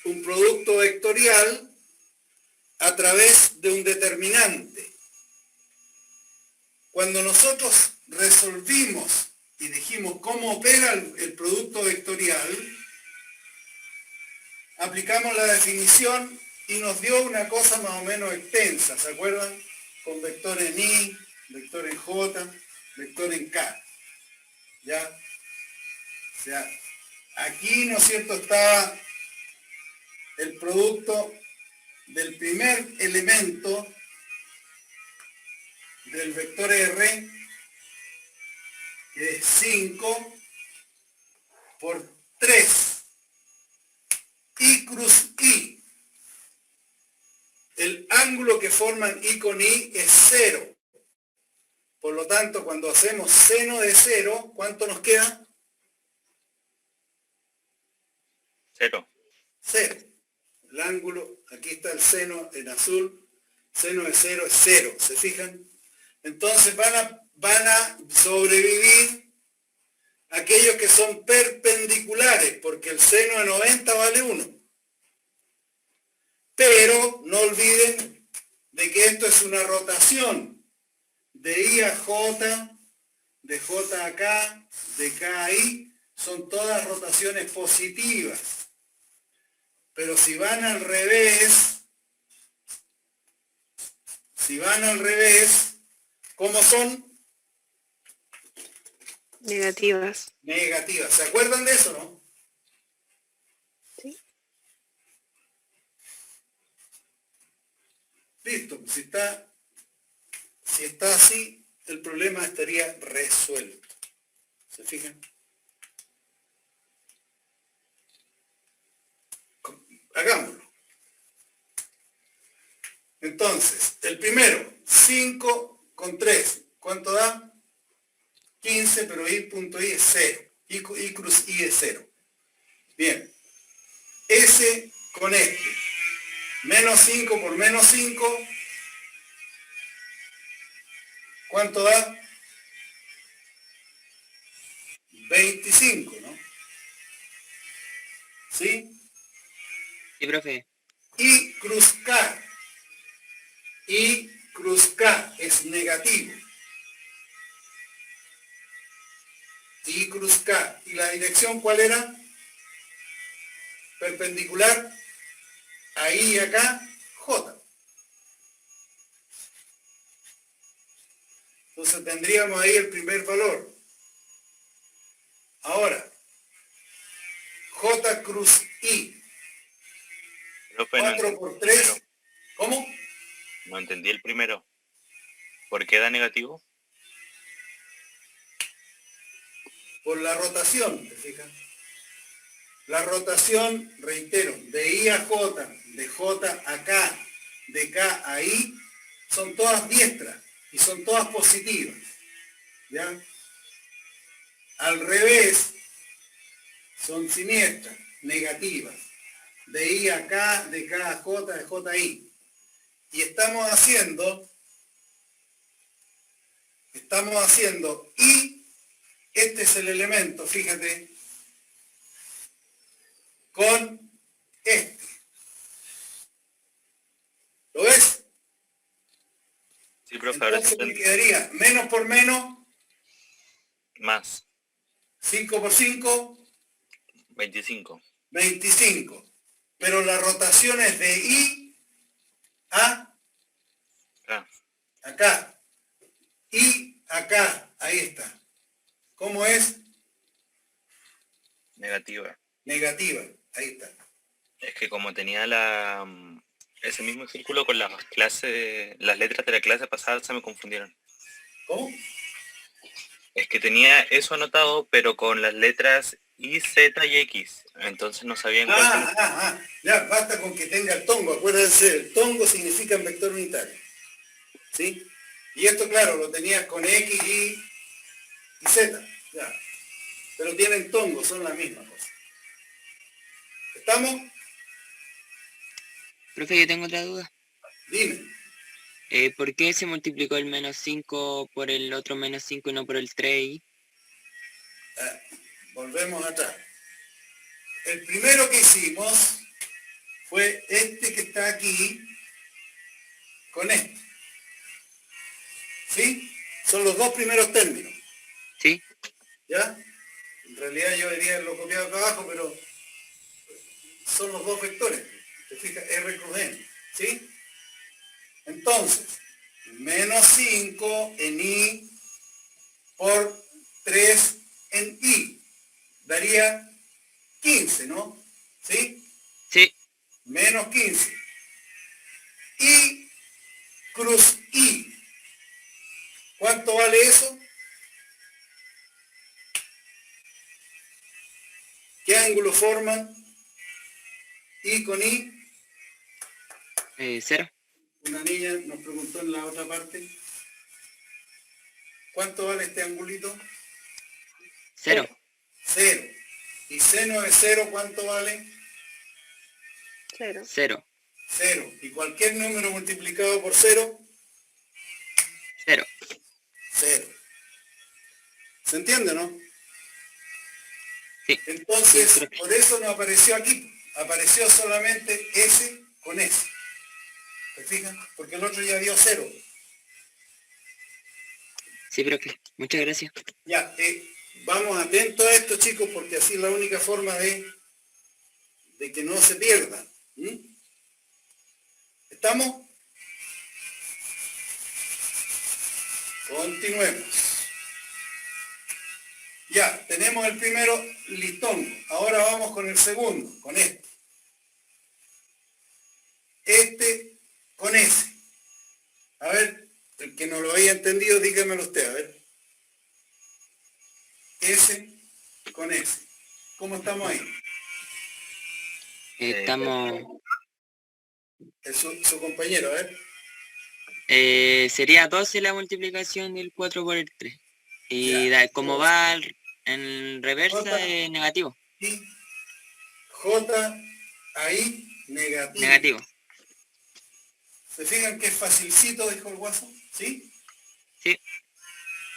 un producto vectorial a través de un determinante. Cuando nosotros resolvimos y dijimos cómo opera el producto vectorial, aplicamos la definición y nos dio una cosa más o menos extensa, ¿se acuerdan? Con vector en I, vector en J, vector en K. ¿Ya? O sea, aquí, ¿no es cierto?, está el producto del primer elemento del vector R, que es 5 por 3, I cruz I. El ángulo que forman I con I es 0. Por lo tanto, cuando hacemos seno de 0, ¿cuánto nos queda? 0. 0. El ángulo, aquí está el seno en azul, seno de 0 es 0, ¿se fijan? Entonces van a sobrevivir aquellos que son perpendiculares, porque el seno de 90 vale 1. Pero no olviden de que esto es una rotación de I a J, de J a K, de K a I, son todas rotaciones positivas. Pero si van al revés, ¿cómo son? Negativas. Negativas. ¿Se acuerdan de eso, no? Sí. Listo. Si está así, el problema estaría resuelto. ¿Se fijan? Hagámoslo. Entonces, el primero, 5 con 3, ¿cuánto da? 15, pero I.I es 0. I cruz I es 0. Bien. S con este. Menos 5 por menos 5. ¿Cuánto da? 25, ¿no? ¿Sí? Sí, profe. Y cruz K. Y cruz K es negativo. Y cruz K. ¿Y la dirección cuál era? Perpendicular. Ahí y acá, J. Entonces tendríamos ahí el primer valor. Ahora, J cruz I. Profe, no 4 entendí por el 3. primero. ¿Cómo? No entendí el primero. ¿Por qué da negativo? Por la rotación, ¿te fijas? La rotación, reitero, de I a J, de J a K, de K a I, son todas diestras y son todas positivas. ¿Ya? Al revés, son siniestras, negativas. De I a K, de K a J, de J a I. Y estamos haciendo I, este es el elemento, fíjate, con este. ¿Lo ves? Sí, profe, ahora sí Entonces me entendí. quedaría menos por menos, Más. 5 por 5, 25. 25. Pero la rotación es de I a Acá. acá. I acá. Ahí está. ¿Cómo es? Negativa. Negativa. Ahí está. Es que como tenía ese mismo círculo con las clases, las letras de la clase pasada se me confundieron. ¿Cómo? Es que tenía eso anotado, pero con las letras I, Z y X. Entonces no sabía en cuál. Ya, basta con que tenga el tongo. Acuérdense, el tongo significa en vector unitario. ¿Sí? Y esto, claro, lo tenías con X, Y y Z. Ya. Pero tienen tongo, son la misma cosa. ¿Estamos? Profe, yo tengo otra duda. Dime. ¿Por qué se multiplicó el menos 5 por el otro menos 5 y no por el 3? Volvemos atrás. El primero que hicimos fue este que está aquí con este. ¿Sí? Son los dos primeros términos. Sí. ¿Ya? En realidad yo debería haberlo copiado acá abajo, pero son los dos vectores. ¿Te fijas? R cruz N. ¿Sí? Entonces, menos 5 en I por 3 en I. Daría 15, ¿no? ¿Sí? Sí. Menos 15. I cruz I. ¿Cuánto vale eso? ¿Qué ángulo forman I con I? 0. Una niña nos preguntó en la otra parte. ¿Cuánto vale este angulito? 0. 0. ¿Y seno de 0 cuánto vale? 0. 0. 0. ¿Y cualquier número multiplicado por 0? 0. 0. ¿Se entiende, no? Sí. Entonces, Sí, por eso no apareció aquí. Apareció solamente S con S. ¿Se fijan? Porque el otro ya dio 0. Sí, profe. Muchas gracias. Ya, vamos atentos a esto, chicos, porque así es la única forma de que no se pierda. ¿Estamos? Continuemos. Ya, tenemos el primero listón. Ahora vamos con el segundo, con este. Este con ese. A ver, el que no lo haya entendido, dígamelo usted, a ver. Ese con ese. ¿Cómo estamos ahí? Estamos... Su compañero, a ver. Sería 12 la multiplicación del 4 por el 3. Y como va en reversa, es negativo. Y J ahí, negativo. Negativo. ¿Se fijan que es facilcito, dijo el guaso? ¿Sí? Sí.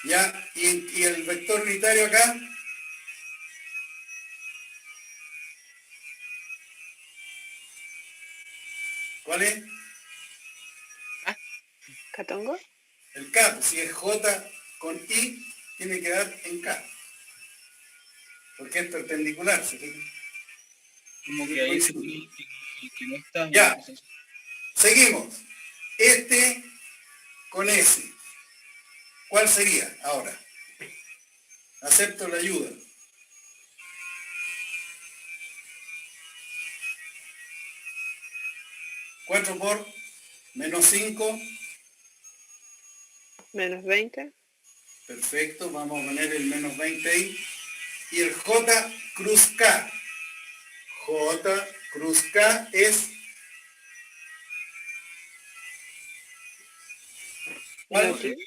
Ya, y el vector unitario acá. ¿Cuál es? ¿Catongo? El K, pues si es J con I, tiene que dar en K. Porque es perpendicular, ¿sí? Como que ahí se pone el que no está. Ya. Seguimos. Este con S. ¿Cuál sería ahora? Acepto la ayuda. ¿4 por menos 5? Menos 20. Perfecto, vamos a poner el menos 20 ahí. Y el J cruz K. J cruz K es... ¿Cuál?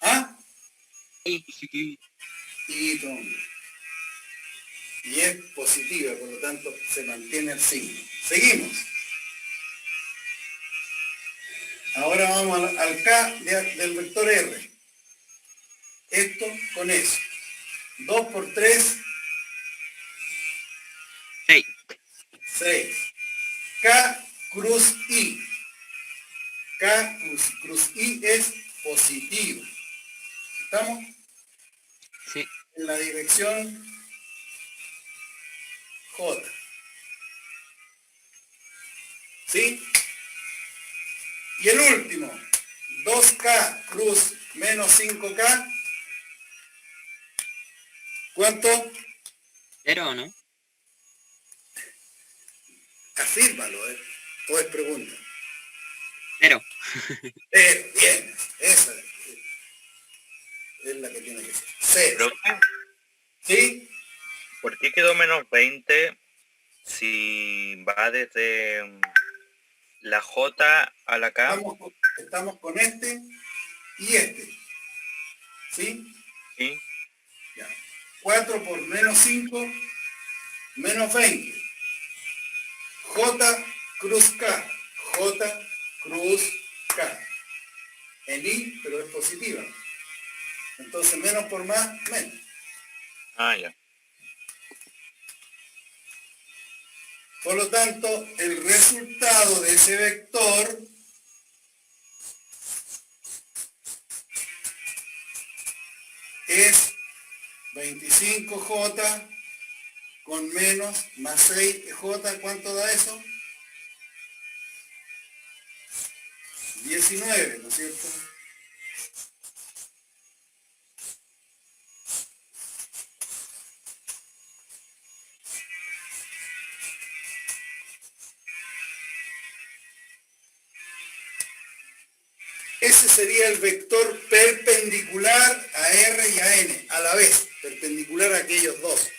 ¿Ah? Positivo. Y es positiva, por lo tanto se mantiene el signo. Seguimos. Ahora vamos al K del vector R. Esto con eso. 2 por 3. 6. 6. K cruz I. K cruz I es positivo. ¿Estamos? Sí. En la dirección J. ¿Sí? Y el último, 2K cruz menos 5K. ¿Cuánto? 0 o no. Afírmalo, ¿eh? ¿O es pregunta? 0. Bien, esa es la que tiene que ser. 0. Profe, ¿Sí? ¿por qué quedó menos 20 si va desde la J a la K? Estamos con este y este. ¿Sí? Sí. Ya. 4 por menos 5, menos 20. J cruz K. J cruz K. En I, pero es positiva. Entonces menos por más, menos. Ah, ya. Por lo tanto, el resultado de ese vector es 25J con menos más 6J. ¿Cuánto da eso? 19, ¿no es cierto? Ese sería el vector perpendicular a R y a N, a la vez, perpendicular a aquellos dos.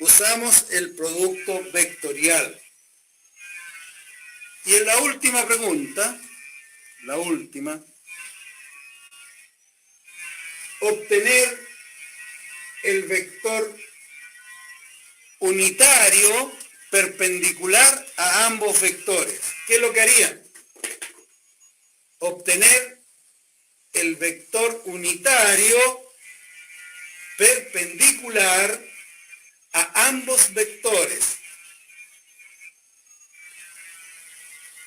Usamos el producto vectorial. Y en la última pregunta, la última, obtener el vector unitario perpendicular a ambos vectores. ¿Qué es lo que harían? Obtener el vector unitario perpendicular a ambos vectores.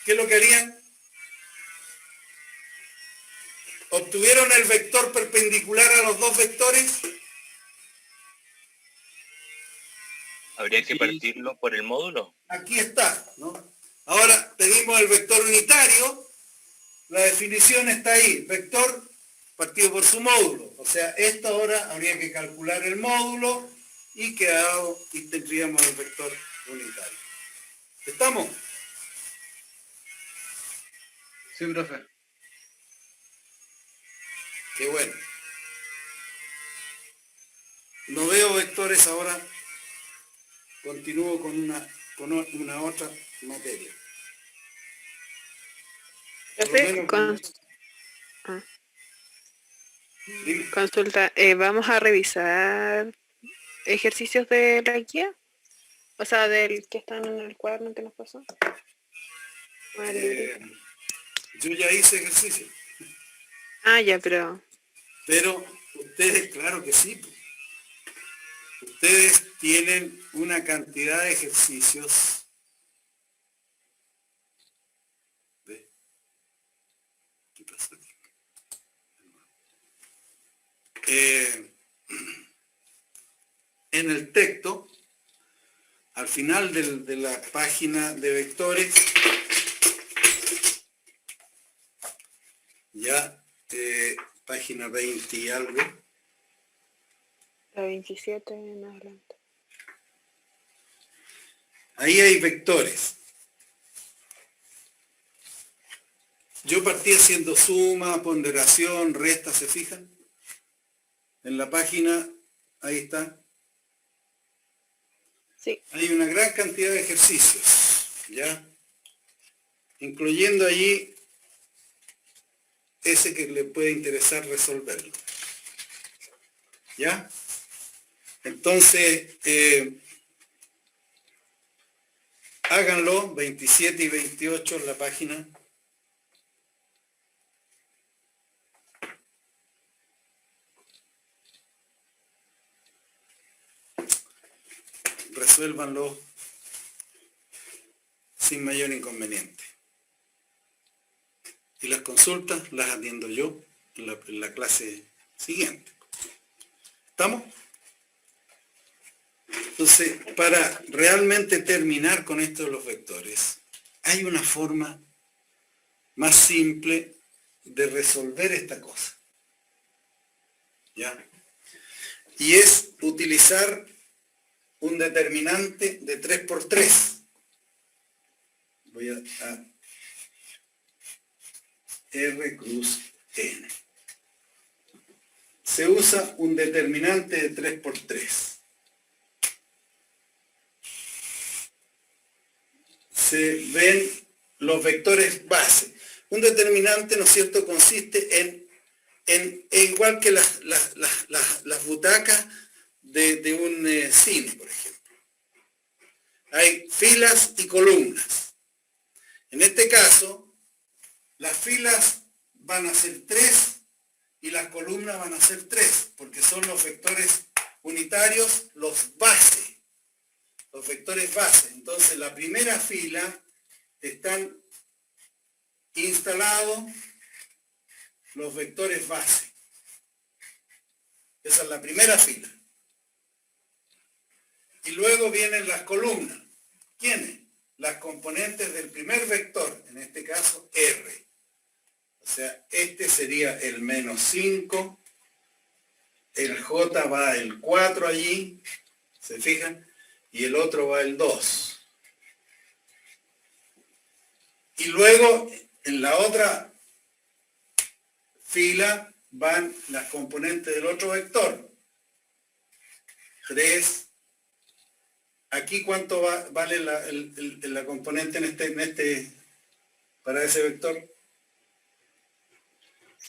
¿Qué es lo que harían? ¿Obtuvieron el vector perpendicular a los dos vectores? ¿Habría que partirlo por el módulo? Aquí está, ¿no? Ahora pedimos el vector unitario. La definición está ahí, vector partido por su módulo. O sea, esta hora habría que calcular el módulo y tendríamos el vector unitario. ¿Estamos? Sí, profe. Qué bueno. No veo vectores ahora. Continúo con una otra materia. Profe, Dime. consulta, ¿vamos a revisar ejercicios de la guía? O sea, del que están en el cuaderno que nos pasó. Yo ya hice ejercicio. Ah, ya, pero... Pero ustedes, claro que sí. Ustedes tienen una cantidad de ejercicios en el texto, al final de la página de vectores, ya página 20 y algo, La 27 en adelante. ahí hay vectores. Yo partí haciendo suma, ponderación, resta, ¿se fijan? En la página, ahí está. Sí. Hay una gran cantidad de ejercicios, ¿ya? Incluyendo allí ese que le puede interesar resolverlo. ¿Ya? Entonces, háganlo, 27 y 28 en la página. Resuélvanlo sin mayor inconveniente. Y las consultas las atiendo yo en la clase siguiente. ¿Estamos? Entonces, para realmente terminar con esto de los vectores, hay una forma más simple de resolver esta cosa. ¿Ya? Y es utilizar un determinante de 3×3. Voy a R cruz N. Se usa un determinante de 3×3. Se ven los vectores base. Un determinante, ¿no es cierto?, consiste en igual que las butacas de un cine, por ejemplo. Hay filas y columnas. En este caso, las filas van a ser 3 y las columnas van a ser 3, porque son los vectores unitarios, los base. Los vectores base. Entonces, la primera fila están instalados los vectores base. Esa es la primera fila. Y luego vienen las columnas. ¿Quiénes? Las componentes del primer vector, en este caso R. O sea, este sería el -5, el J va el 4 allí, ¿se fijan? Y el otro va el 2. Y luego, en la otra fila, van las componentes del otro vector. 3. Aquí, ¿cuánto vale la componente para ese vector?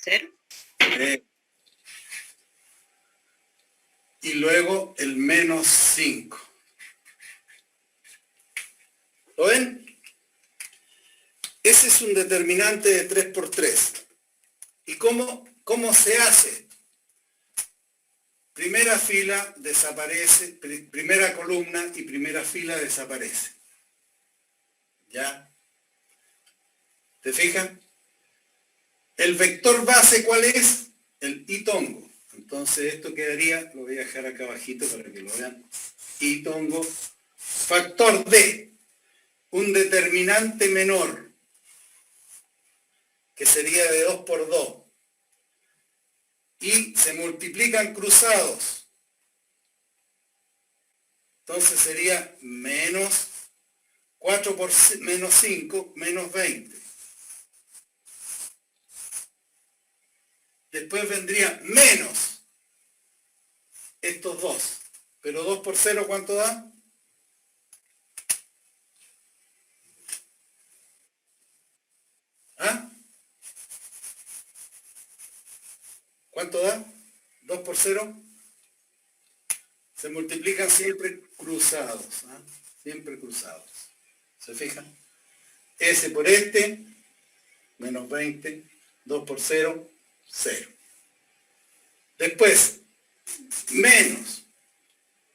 0. Y luego el -5. ¿Lo ven? Ese es un determinante de 3×3. ¿Y cómo se hace? Primera fila desaparece, primera columna y primera fila desaparece. ¿Ya? ¿Te fijas? El vector base, ¿cuál es? El I-tongo. Entonces esto quedaría, lo voy a dejar acá abajito para que lo vean. I-tongo, factor D, un determinante menor, que sería de 2×2. Y se multiplican cruzados. Entonces sería menos 4 por menos 5, menos 20. Después vendría menos estos dos. Pero 2 por 0, ¿cuánto da? ¿Ah? ¿Cuánto da? 2 por 0. Se multiplican siempre cruzados. ¿Ah? Siempre cruzados. ¿Se fijan? S por este, menos 20, 2 por 0, 0. Después, menos.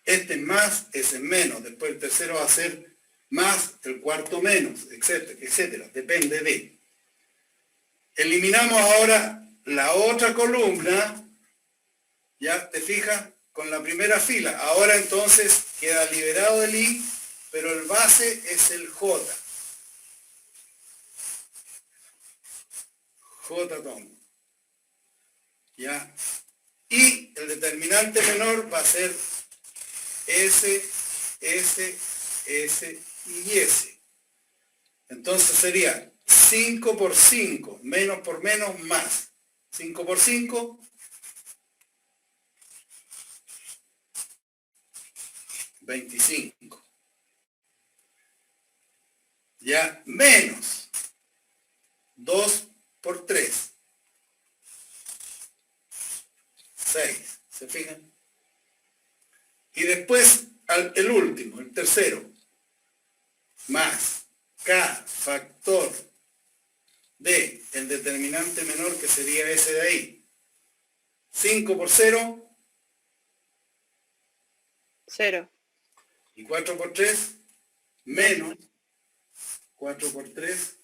Este es más, ese es menos. Después el tercero va a ser más, el cuarto menos, etcétera, etcétera. Depende de. Eliminamos ahora la otra columna ¿Ya? ¿Te fijas? Con la primera fila. Ahora entonces queda liberado el I, pero el base es el J. J tongo. ¿Ya? Y el determinante menor va a ser S, S, S y S. Entonces sería 5 por 5, menos por menos, más. 5 por 5, 25. Ya, menos 2 por 3. 6. ¿Se fijan? Y después el último, el tercero. Más K factor de el determinante menor que sería ese de ahí. 5 por 0. 0. Y 4 por 3. Menos 4 por 3.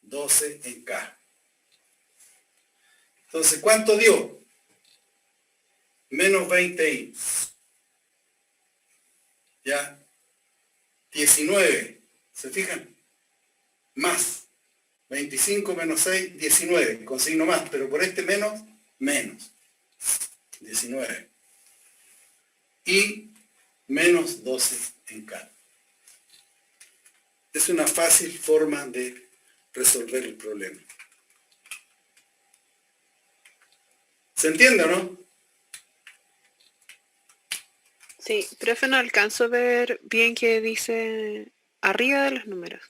12 en K. Entonces, ¿cuánto dio? Menos 20i. ¿Ya? 19. ¿Se fijan? Más. 25 menos 6, 19. Con signo más, pero por este menos, menos. 19. Y menos 12 en K. Es una fácil forma de resolver el problema. ¿Se entiende o no? Sí, profe, no alcanzo a ver bien qué dice arriba de los números.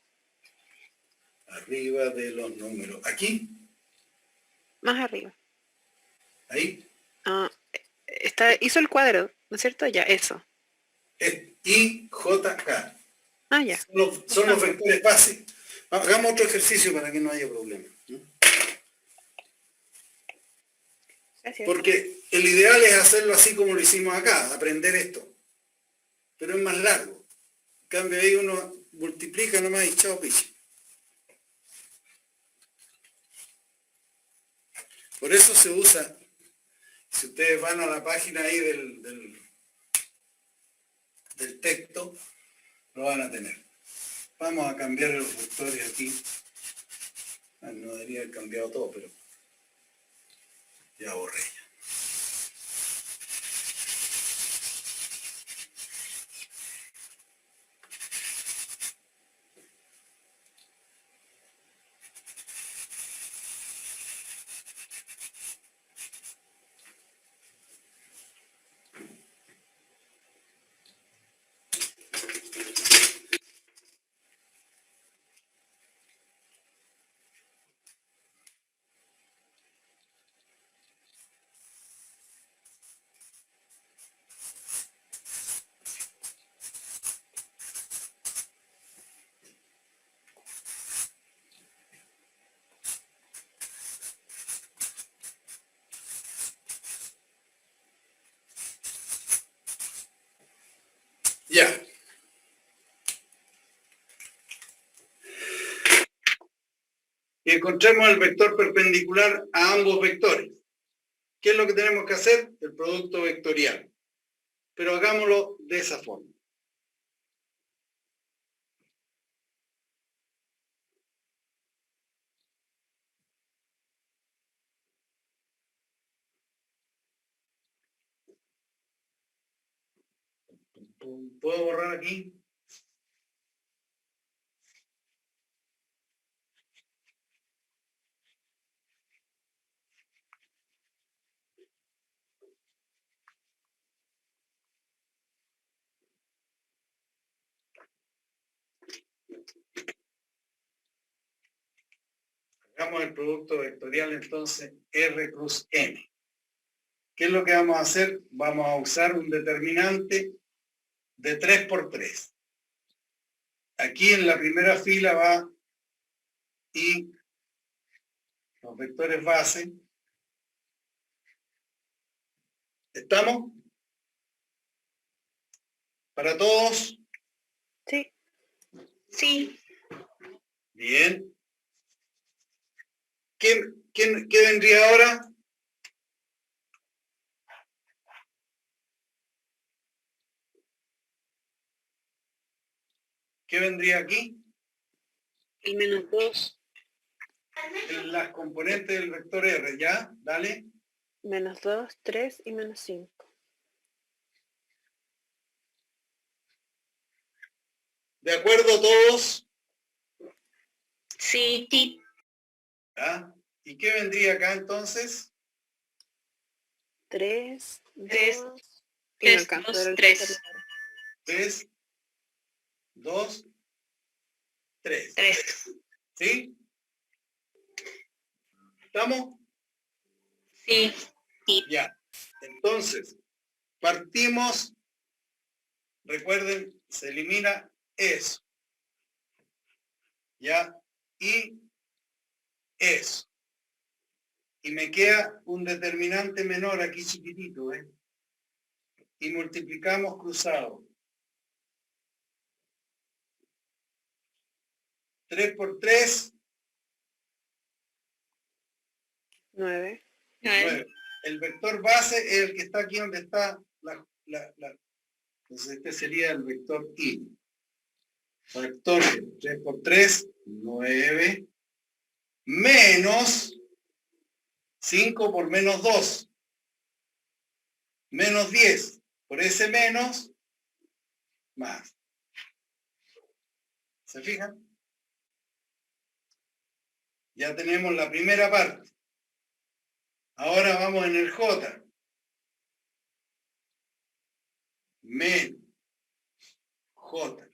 Arriba de los números. ¿Aquí? Más arriba. Ahí. Ah, hizo el cuadro, ¿no es cierto? Ya, eso. Es I, J, K. Ah, ya. Son los vectores base. Hagamos otro ejercicio para que no haya problema. Gracias. Porque el ideal es hacerlo así como lo hicimos acá, aprender esto. Pero es más largo. En cambio ahí uno multiplica nomás y chao piche. Por eso se usa, si ustedes van a la página ahí del texto, lo van a tener. Vamos a cambiar los vectores aquí. No debería haber cambiado todo, pero ya borré. Ya. Y encontremos el vector perpendicular a ambos vectores. ¿Qué es lo que tenemos que hacer? El producto vectorial. Pero hagámoslo de esa forma. ¿Puedo borrar aquí? Hagamos el producto vectorial entonces R cruz M. ¿Qué es lo que vamos a hacer? Vamos a usar un determinante de 3 por 3. Aquí en la primera fila va I, los vectores base. ¿Estamos? ¿Para todos? Sí. Sí. Bien. ¿Qué vendría ahora? ¿Qué vendría aquí? El -2. Las componentes del vector R, ¿ya? Dale. -2, 3 y -5. ¿De acuerdo todos? Sí. ¿Ya? ¿Y qué vendría acá entonces? 3, 3, 2, y no 3, alcanzo a 2, ver el 3. terminal. 3, 2, 3. 3. ¿Sí? ¿Estamos? Sí. Ya. Entonces, partimos. Recuerden, se elimina eso. ¿Ya? Y eso. Y me queda un determinante menor aquí chiquitito, ¿eh? Y multiplicamos cruzado. 3 por 3, 9. 9. El vector base es el que está aquí donde está Entonces este sería el vector I. Vector 3 por 3, 9. Menos 5 por menos 2. Menos 10. Por ese menos, más. ¿Se fijan? Ya tenemos la primera parte. Ahora vamos en el J. Menos J.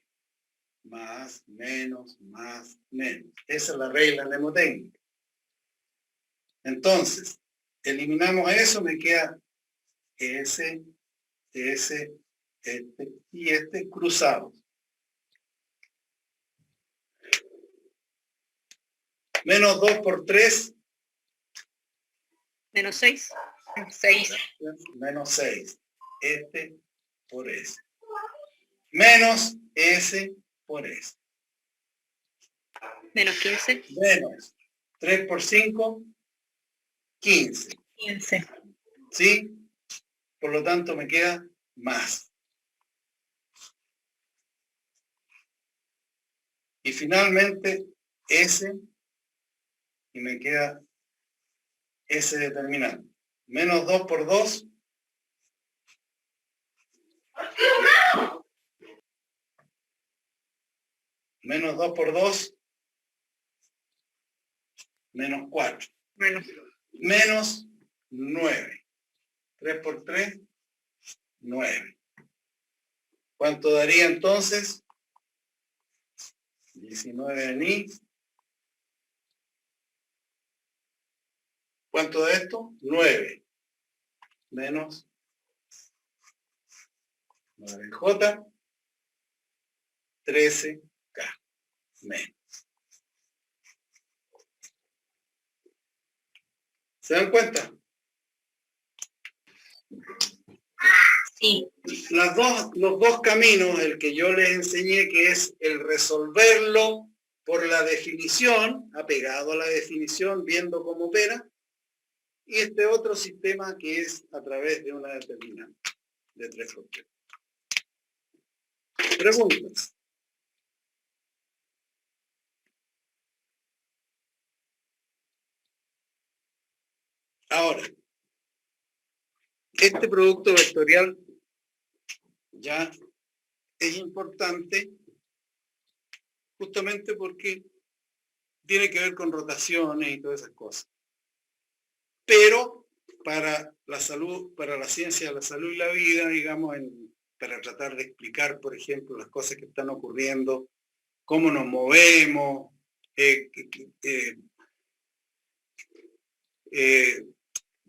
Más, menos, más, menos. Esa es la regla mnemotécnica. Entonces, eliminamos eso, me queda S, este y este cruzados. Menos 2 por 3. Menos 6. 6. Menos 6. Este por S. Menos S por S. Menos 15. Menos 3 por 5, 15. 15. ¿Sí? Por lo tanto me queda más. Y finalmente S, y me queda S determinante. Menos 2 por 2. Menos 2 por 2. Menos 4. Menos 9. 3 por 3, 9. ¿Cuánto daría entonces? 19 en I. ¿Cuánto de esto? 9. Menos 9 en J. 13K. Menos. ¿Se dan cuenta? Sí. Los dos caminos, el que yo les enseñé, que es el resolverlo por la definición, apegado a la definición, viendo cómo opera, y este otro sistema que es a través de una determinante de 3 por 3. Preguntas. Ahora, este producto vectorial ya es importante justamente porque tiene que ver con rotaciones y todas esas cosas. Pero para la salud, para la ciencia de la salud y la vida, digamos, para tratar de explicar, por ejemplo, las cosas que están ocurriendo, cómo nos movemos,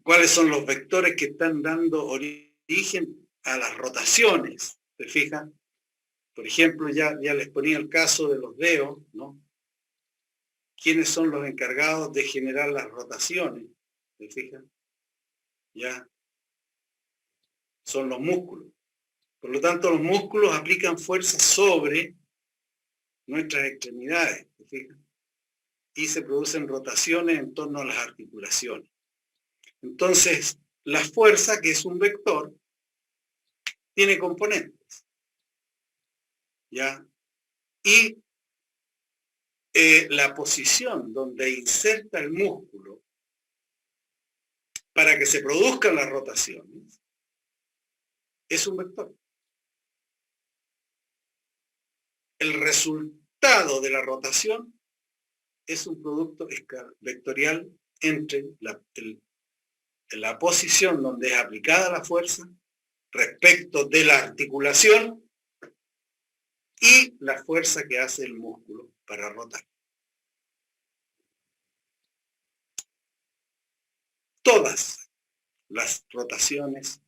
cuáles son los vectores que están dando origen a las rotaciones, ¿te fijas? Por ejemplo, ya les ponía el caso de los dedos, ¿no? ¿Quiénes son los encargados de generar las rotaciones? ¿Te fijas? Ya. Son los músculos. Por lo tanto, los músculos aplican fuerza sobre nuestras extremidades, ¿te fijas? Y se producen rotaciones en torno a las articulaciones. Entonces, la fuerza, que es un vector, tiene componentes. ¿Ya? y la posición donde inserta el músculo para que se produzcan las rotaciones es un vector. El resultado de la rotación es un producto vectorial entre la posición donde es aplicada la fuerza respecto de la articulación y la fuerza que hace el músculo para rotar. Todas las rotaciones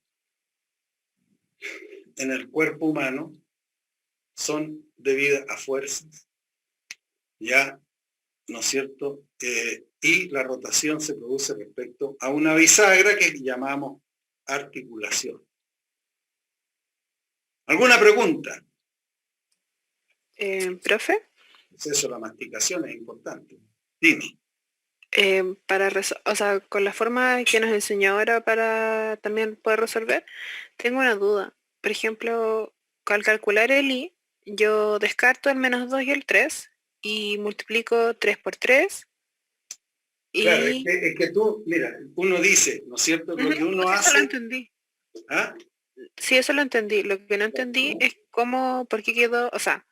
en el cuerpo humano son debidas a fuerzas, ya, ¿no es cierto? Y la rotación se produce respecto a una bisagra que llamamos articulación. ¿Alguna pregunta? Profe, El proceso de la masticación es importante. Dime. o sea, con la forma que nos enseñó ahora para también poder resolver, tengo una duda. Por ejemplo, al calcular el I, yo descarto el -2 y el 3 y multiplico 3 por 3. Claro, Y... es que tú, mira, uno dice, ¿no es cierto? Lo que uno Eso lo hace... entendí. ¿Ah? Sí, eso lo entendí. Lo que no entendí es cómo, por qué quedó, o sea,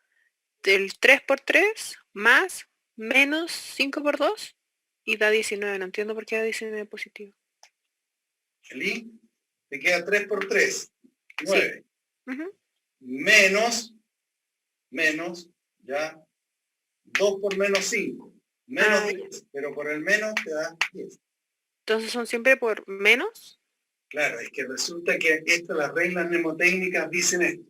del 3 por 3 más menos 5 por 2 y da 19. No entiendo por qué da 19 positivo. El I te queda 3 por 3, 9. Sí. Menos, ya, 2 por menos 5. Menos 10, pero por el menos te da 10. Entonces son siempre por menos. Claro, es que resulta que las reglas mnemotécnicas dicen esto.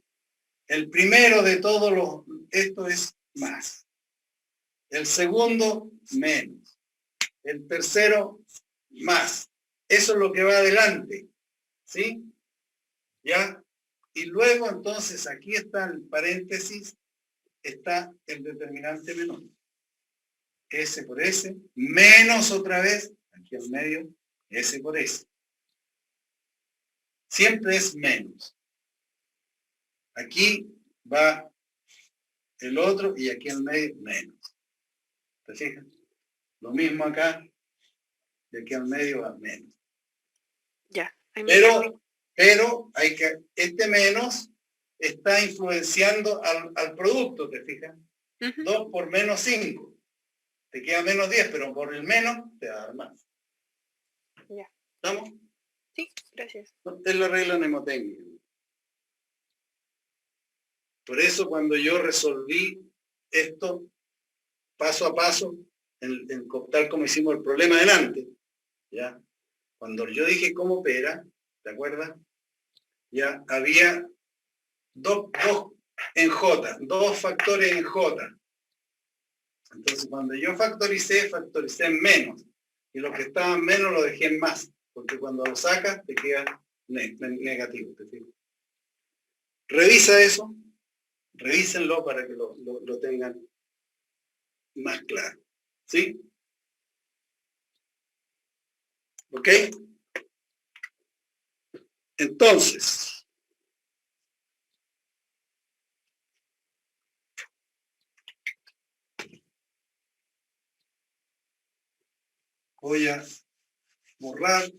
El primero de todos esto es más. El segundo, menos. El tercero, más. Eso es lo que va adelante. ¿Sí? ¿Ya? Y luego entonces aquí está el paréntesis, está el determinante menor. S por S, menos otra vez, aquí al medio, S por S. Siempre es menos. Aquí va el otro y aquí al medio menos. ¿Te fijas? Lo mismo acá, y aquí al medio va menos. Ya. Pero hay que, este menos está influenciando al producto, ¿te fijas? 2 por menos 5. Te queda menos 10, pero por el menos te va a dar más. Ya. ¿Estamos? Sí, gracias. Es la regla mnemotécnica. Por eso cuando yo resolví esto paso a paso, tal como hicimos el problema delante, ¿ya? Cuando yo dije cómo opera, ¿te acuerdas? Ya había dos en J, dos factores en J. Entonces cuando yo factoricé en menos. Y los que estaban menos lo dejé en más. Porque cuando lo sacas te queda negativo. ¿Te fijas? Revisa eso. Revísenlo para que lo tengan más claro. ¿Sí? ¿Ok? Entonces, voy a borrar.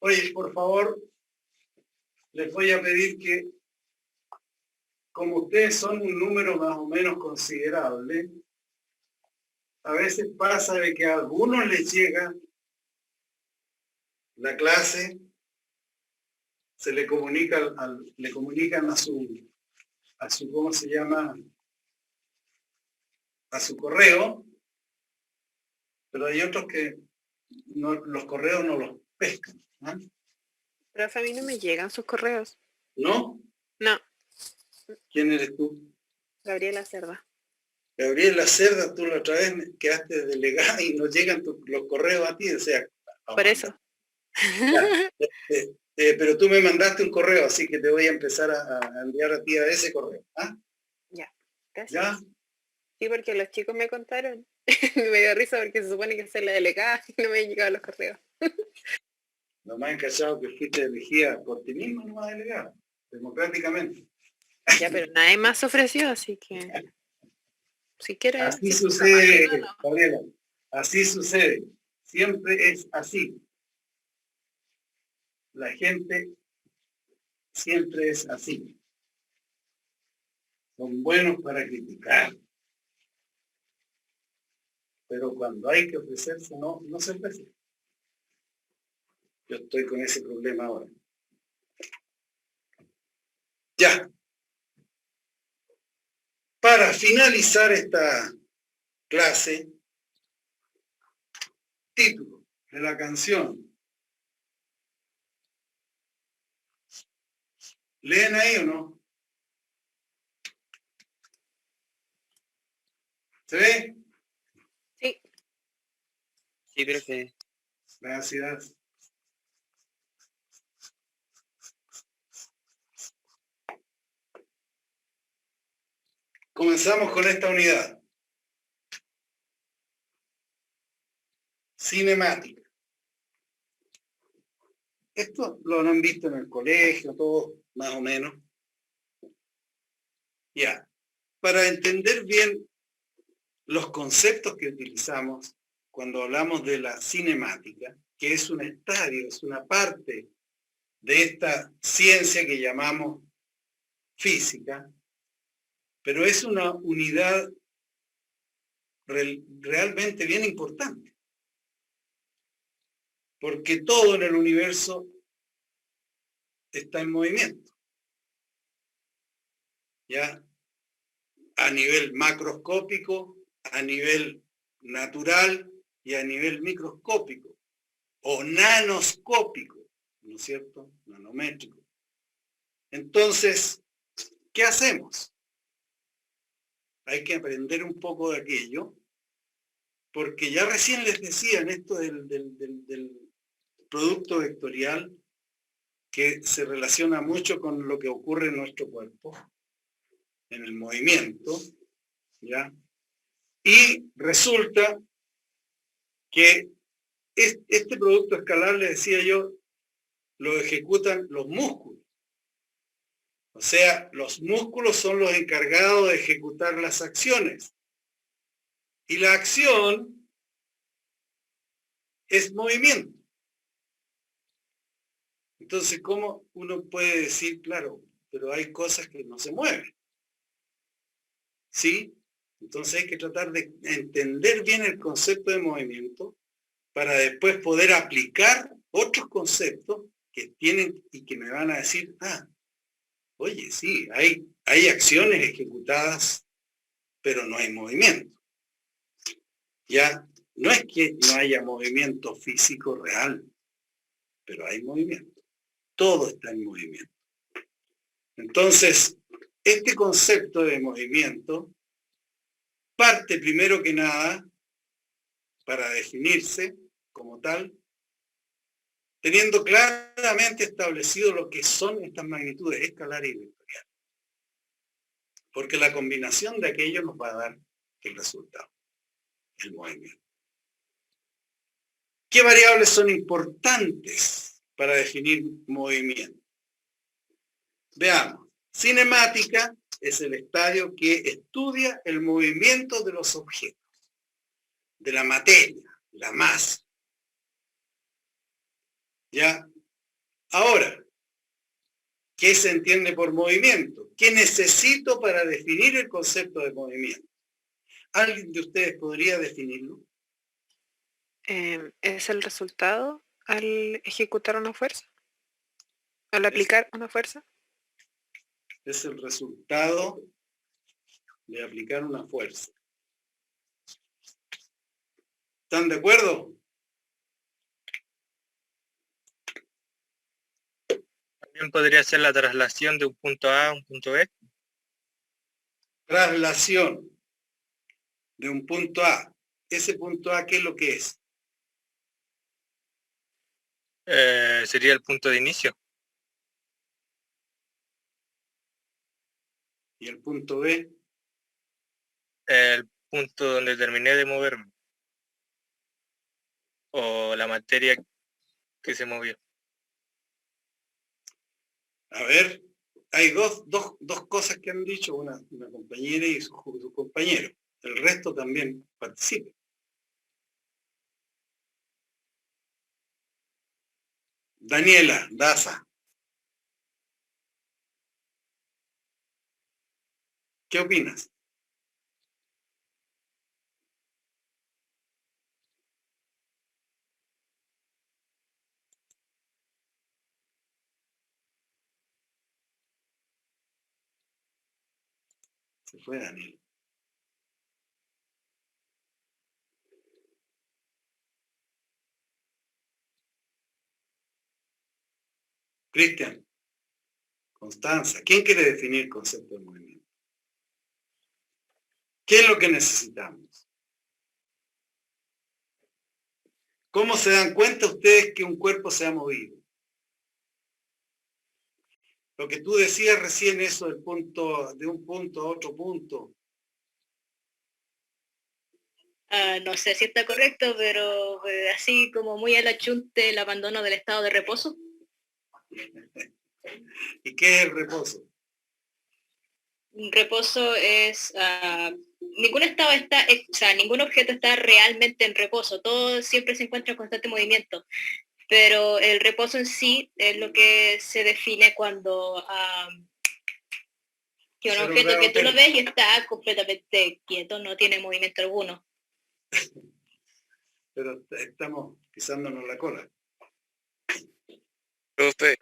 Oye, por favor, les voy a pedir que, como ustedes son un número más o menos considerable, a veces pasa de que a algunos les llega la clase, se le comunica le comunican a su, ¿cómo se llama? A su correo, pero hay otros que los correos no los pescan. ¿Ah? Pero a mí no me llegan sus correos. ¿No? No. ¿Quién eres tú? Gabriela Cerda. Gabriela Cerda, tú la otra vez quedaste delegada y no llegan los correos a ti, o sea... Por eso. Pero tú me mandaste un correo, así que te voy a empezar a enviar a ti a ese correo. ¿Ah? Ya, gracias. ¿Ya? Sí, porque los chicos me contaron. Me dio risa porque se supone que soy la delegada y no me han llegado los correos. Lo más encachado que fuiste elegida por ti misma, no más delegada, democráticamente. Ya, pero nadie más se ofreció, así que si quieres. Así si sucede, no, no. Gabriela. Así sucede. Siempre es así. La gente siempre es así. Son buenos para criticar. Pero cuando hay que ofrecerse, no se ofrece. Yo estoy con ese problema ahora. Ya. Para finalizar esta clase, título de la canción. ¿Leen ahí o no? ¿Se ve? Sí. Sí, profe. Gracias. Comenzamos con esta unidad. Cinemática. Esto lo han visto en el colegio, todo más o menos. Ya. Para entender bien los conceptos que utilizamos cuando hablamos de la cinemática, que es un estadio, es una parte de esta ciencia que llamamos física, pero es una unidad realmente bien importante. Porque todo en el universo está en movimiento. ¿Ya? A nivel macroscópico, a nivel natural y a nivel microscópico o nanoscópico, ¿no es cierto? Nanométrico. Entonces, ¿qué hacemos? Hay que aprender un poco de aquello, porque ya recién les decía en esto del producto vectorial, que se relaciona mucho con lo que ocurre en nuestro cuerpo, en el movimiento, ¿ya? Y resulta que este producto escalar, le decía yo, lo ejecutan los músculos. O sea, los músculos son los encargados de ejecutar las acciones. Y la acción es movimiento. Entonces, ¿cómo uno puede decir, claro, pero hay cosas que no se mueven? ¿Sí? Entonces hay que tratar de entender bien el concepto de movimiento para después poder aplicar otros conceptos que tienen y que me van a decir, oye, sí, hay acciones ejecutadas, pero no hay movimiento. Ya, no es que no haya movimiento físico real, pero hay movimiento. Todo está en movimiento. Entonces, este concepto de movimiento parte primero que nada, para definirse como tal, teniendo claramente establecido lo que son estas magnitudes escalares y vectoriales. Porque la combinación de aquello nos va a dar el resultado, el movimiento. ¿Qué variables son importantes para definir movimiento? Veamos. Cinemática es el estadio que estudia el movimiento de los objetos, de la materia, la masa. ¿Ya? Ahora, ¿qué se entiende por movimiento? ¿Qué necesito para definir el concepto de movimiento? ¿Alguien de ustedes podría definirlo? Es el resultado al ejecutar una fuerza, al aplicar una fuerza. Es el resultado de aplicar una fuerza. ¿Están de acuerdo? También podría ser la traslación de un punto A a un punto B. Traslación de un punto A. Ese punto A, ¿qué es lo que es? Sería el punto de inicio. ¿Y el punto B? El punto donde terminé de moverme. O la materia que se movió. A ver, hay dos cosas que han dicho una compañera y su compañero. El resto también participa. Daniela Daza. ¿Qué opinas? Se fue Daniel. Cristian, Constanza, ¿quién quiere definir el concepto de movimiento? ¿Qué es lo que necesitamos? ¿Cómo se dan cuenta ustedes que un cuerpo se ha movido? Lo que tú decías recién, eso del punto, de un punto a otro punto. No sé si está correcto, pero así como muy al achunte el abandono del estado de reposo. ¿Y qué es el reposo? Un reposo es, ningún estado está, o sea, ningún objeto está realmente en reposo, todo siempre se encuentra en constante movimiento, pero el reposo en sí es lo que se define cuando que un objeto que tú lo ves y está completamente quieto, no tiene movimiento alguno. Pero estamos pisándonos la cola. Profe,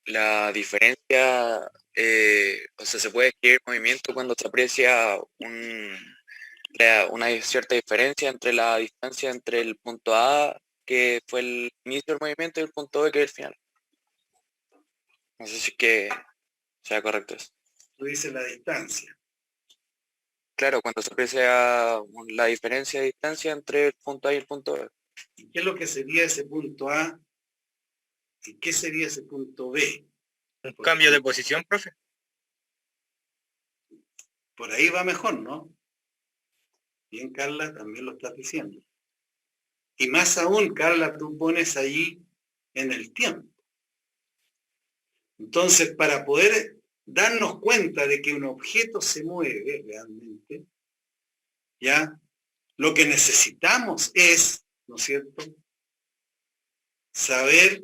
la diferencia, o sea, se puede escribir movimiento cuando se aprecia una cierta diferencia entre la distancia entre el punto A, que fue el inicio del movimiento, y el punto B, que es el final. No sé si es que sea correcto eso. Tú dices la distancia. Claro, cuando se aprecia la diferencia de distancia entre el punto A y el punto B. ¿Y qué es lo que sería ese punto A? ¿Y qué sería ese punto B? Un cambio de posición, profe. Por ahí va mejor, ¿no? Bien, Carla, también lo estás diciendo. Y más aún, Carla, tú pones allí en el tiempo. Entonces, para poder darnos cuenta de que un objeto se mueve realmente, ¿ya? Lo que necesitamos es, ¿no es cierto?, saber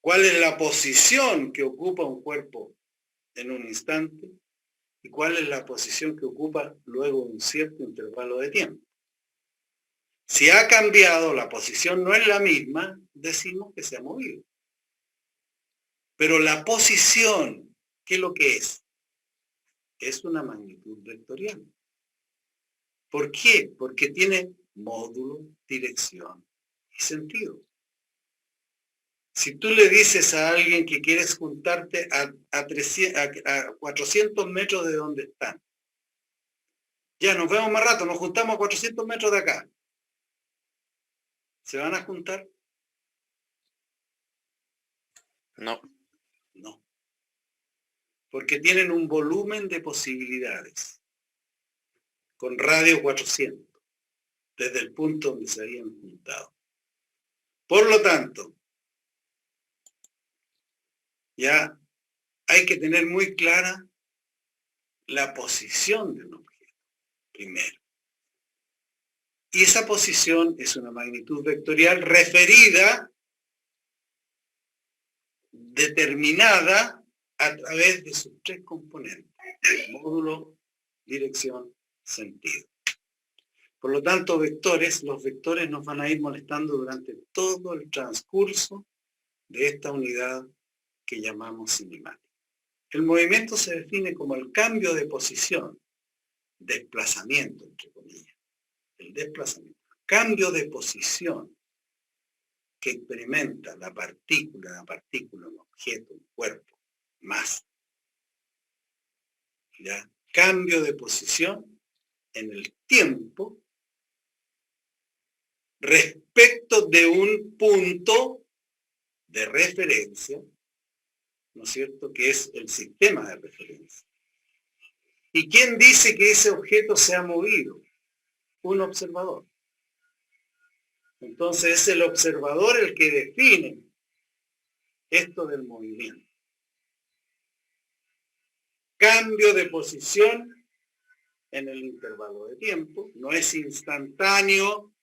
cuál es la posición que ocupa un cuerpo en un instante y cuál es la posición que ocupa luego un cierto intervalo de tiempo. Si ha cambiado, la posición no es la misma, decimos que se ha movido. Pero la posición, ¿qué es lo que es? Es una magnitud vectorial. ¿Por qué? Porque tiene módulo, dirección y sentido. Si tú le dices a alguien que quieres juntarte a 400 metros de donde están, ya nos vemos más rato, nos juntamos a 400 metros de acá, ¿se van a juntar? No. No. Porque tienen un volumen de posibilidades, con radio 400, desde el punto donde se habían juntado. Por lo tanto, ya hay que tener muy clara la posición de un objeto, primero. Y esa posición es una magnitud vectorial referida, determinada a través de sus tres componentes: módulo, dirección, sentido. Por lo tanto, los vectores nos van a ir molestando durante todo el transcurso de esta unidad que llamamos cinemática. El movimiento se define como el cambio de posición, desplazamiento, entre comillas, el desplazamiento, cambio de posición que experimenta la partícula, un objeto, un cuerpo, masa. ¿Ya? Cambio de posición en el tiempo respecto de un punto de referencia, ¿no es cierto?, que es el sistema de referencia. ¿Y quién dice que ese objeto se ha movido? Un observador. Entonces es el observador el que define esto del movimiento. cambio de posición en el intervalo de tiempo, no es instantáneo,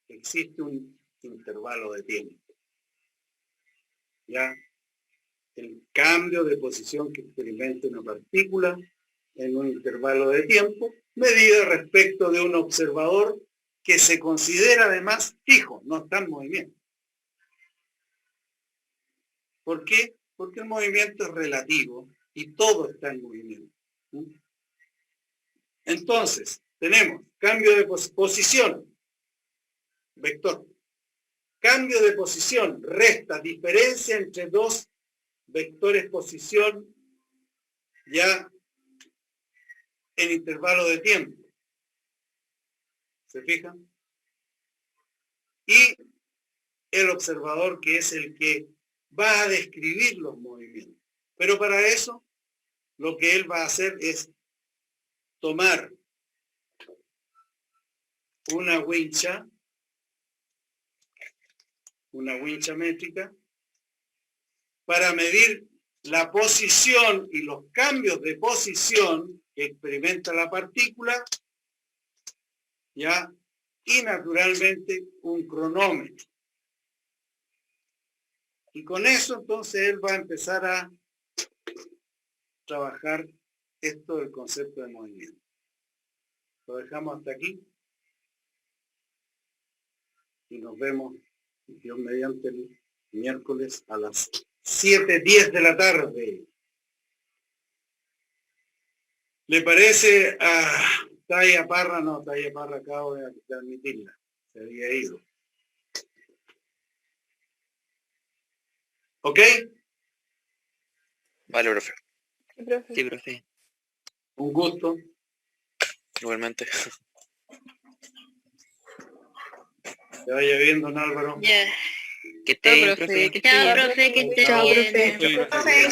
existe un intervalo de tiempo. ¿Ya? El cambio de posición que experimenta una partícula en un intervalo de tiempo, medida respecto de un observador que se considera además fijo, no está en movimiento. ¿Por qué? Porque el movimiento es relativo y todo está en movimiento. Entonces, tenemos cambio de posición, vector. Cambio de posición, resta, diferencia entre dos vectores posición ya en intervalo de tiempo. ¿Se fijan? Y el observador, que es el que va a describir los movimientos. Pero para eso, lo que él va a hacer es tomar una wincha métrica, para medir la posición y los cambios de posición que experimenta la partícula, ¿ya? Y naturalmente un cronómetro. Y con eso entonces él va a empezar a trabajar esto del concepto de movimiento. Lo dejamos hasta aquí. Y nos vemos, Dios mediante, el miércoles a las 7:10 de la tarde. ¿Le parece a Taya Parra? No, Taya Parra acabo de admitirla. Se había ido. ¿Ok? Vale, profe. Sí, profe. Sí, profe. Un gusto. Igualmente. Que vaya bien, don Álvaro. Ya. Que esté bien, profe, profe. que Chao, esté bien. profe, que esté Chao, bien. profe. Sí, profe.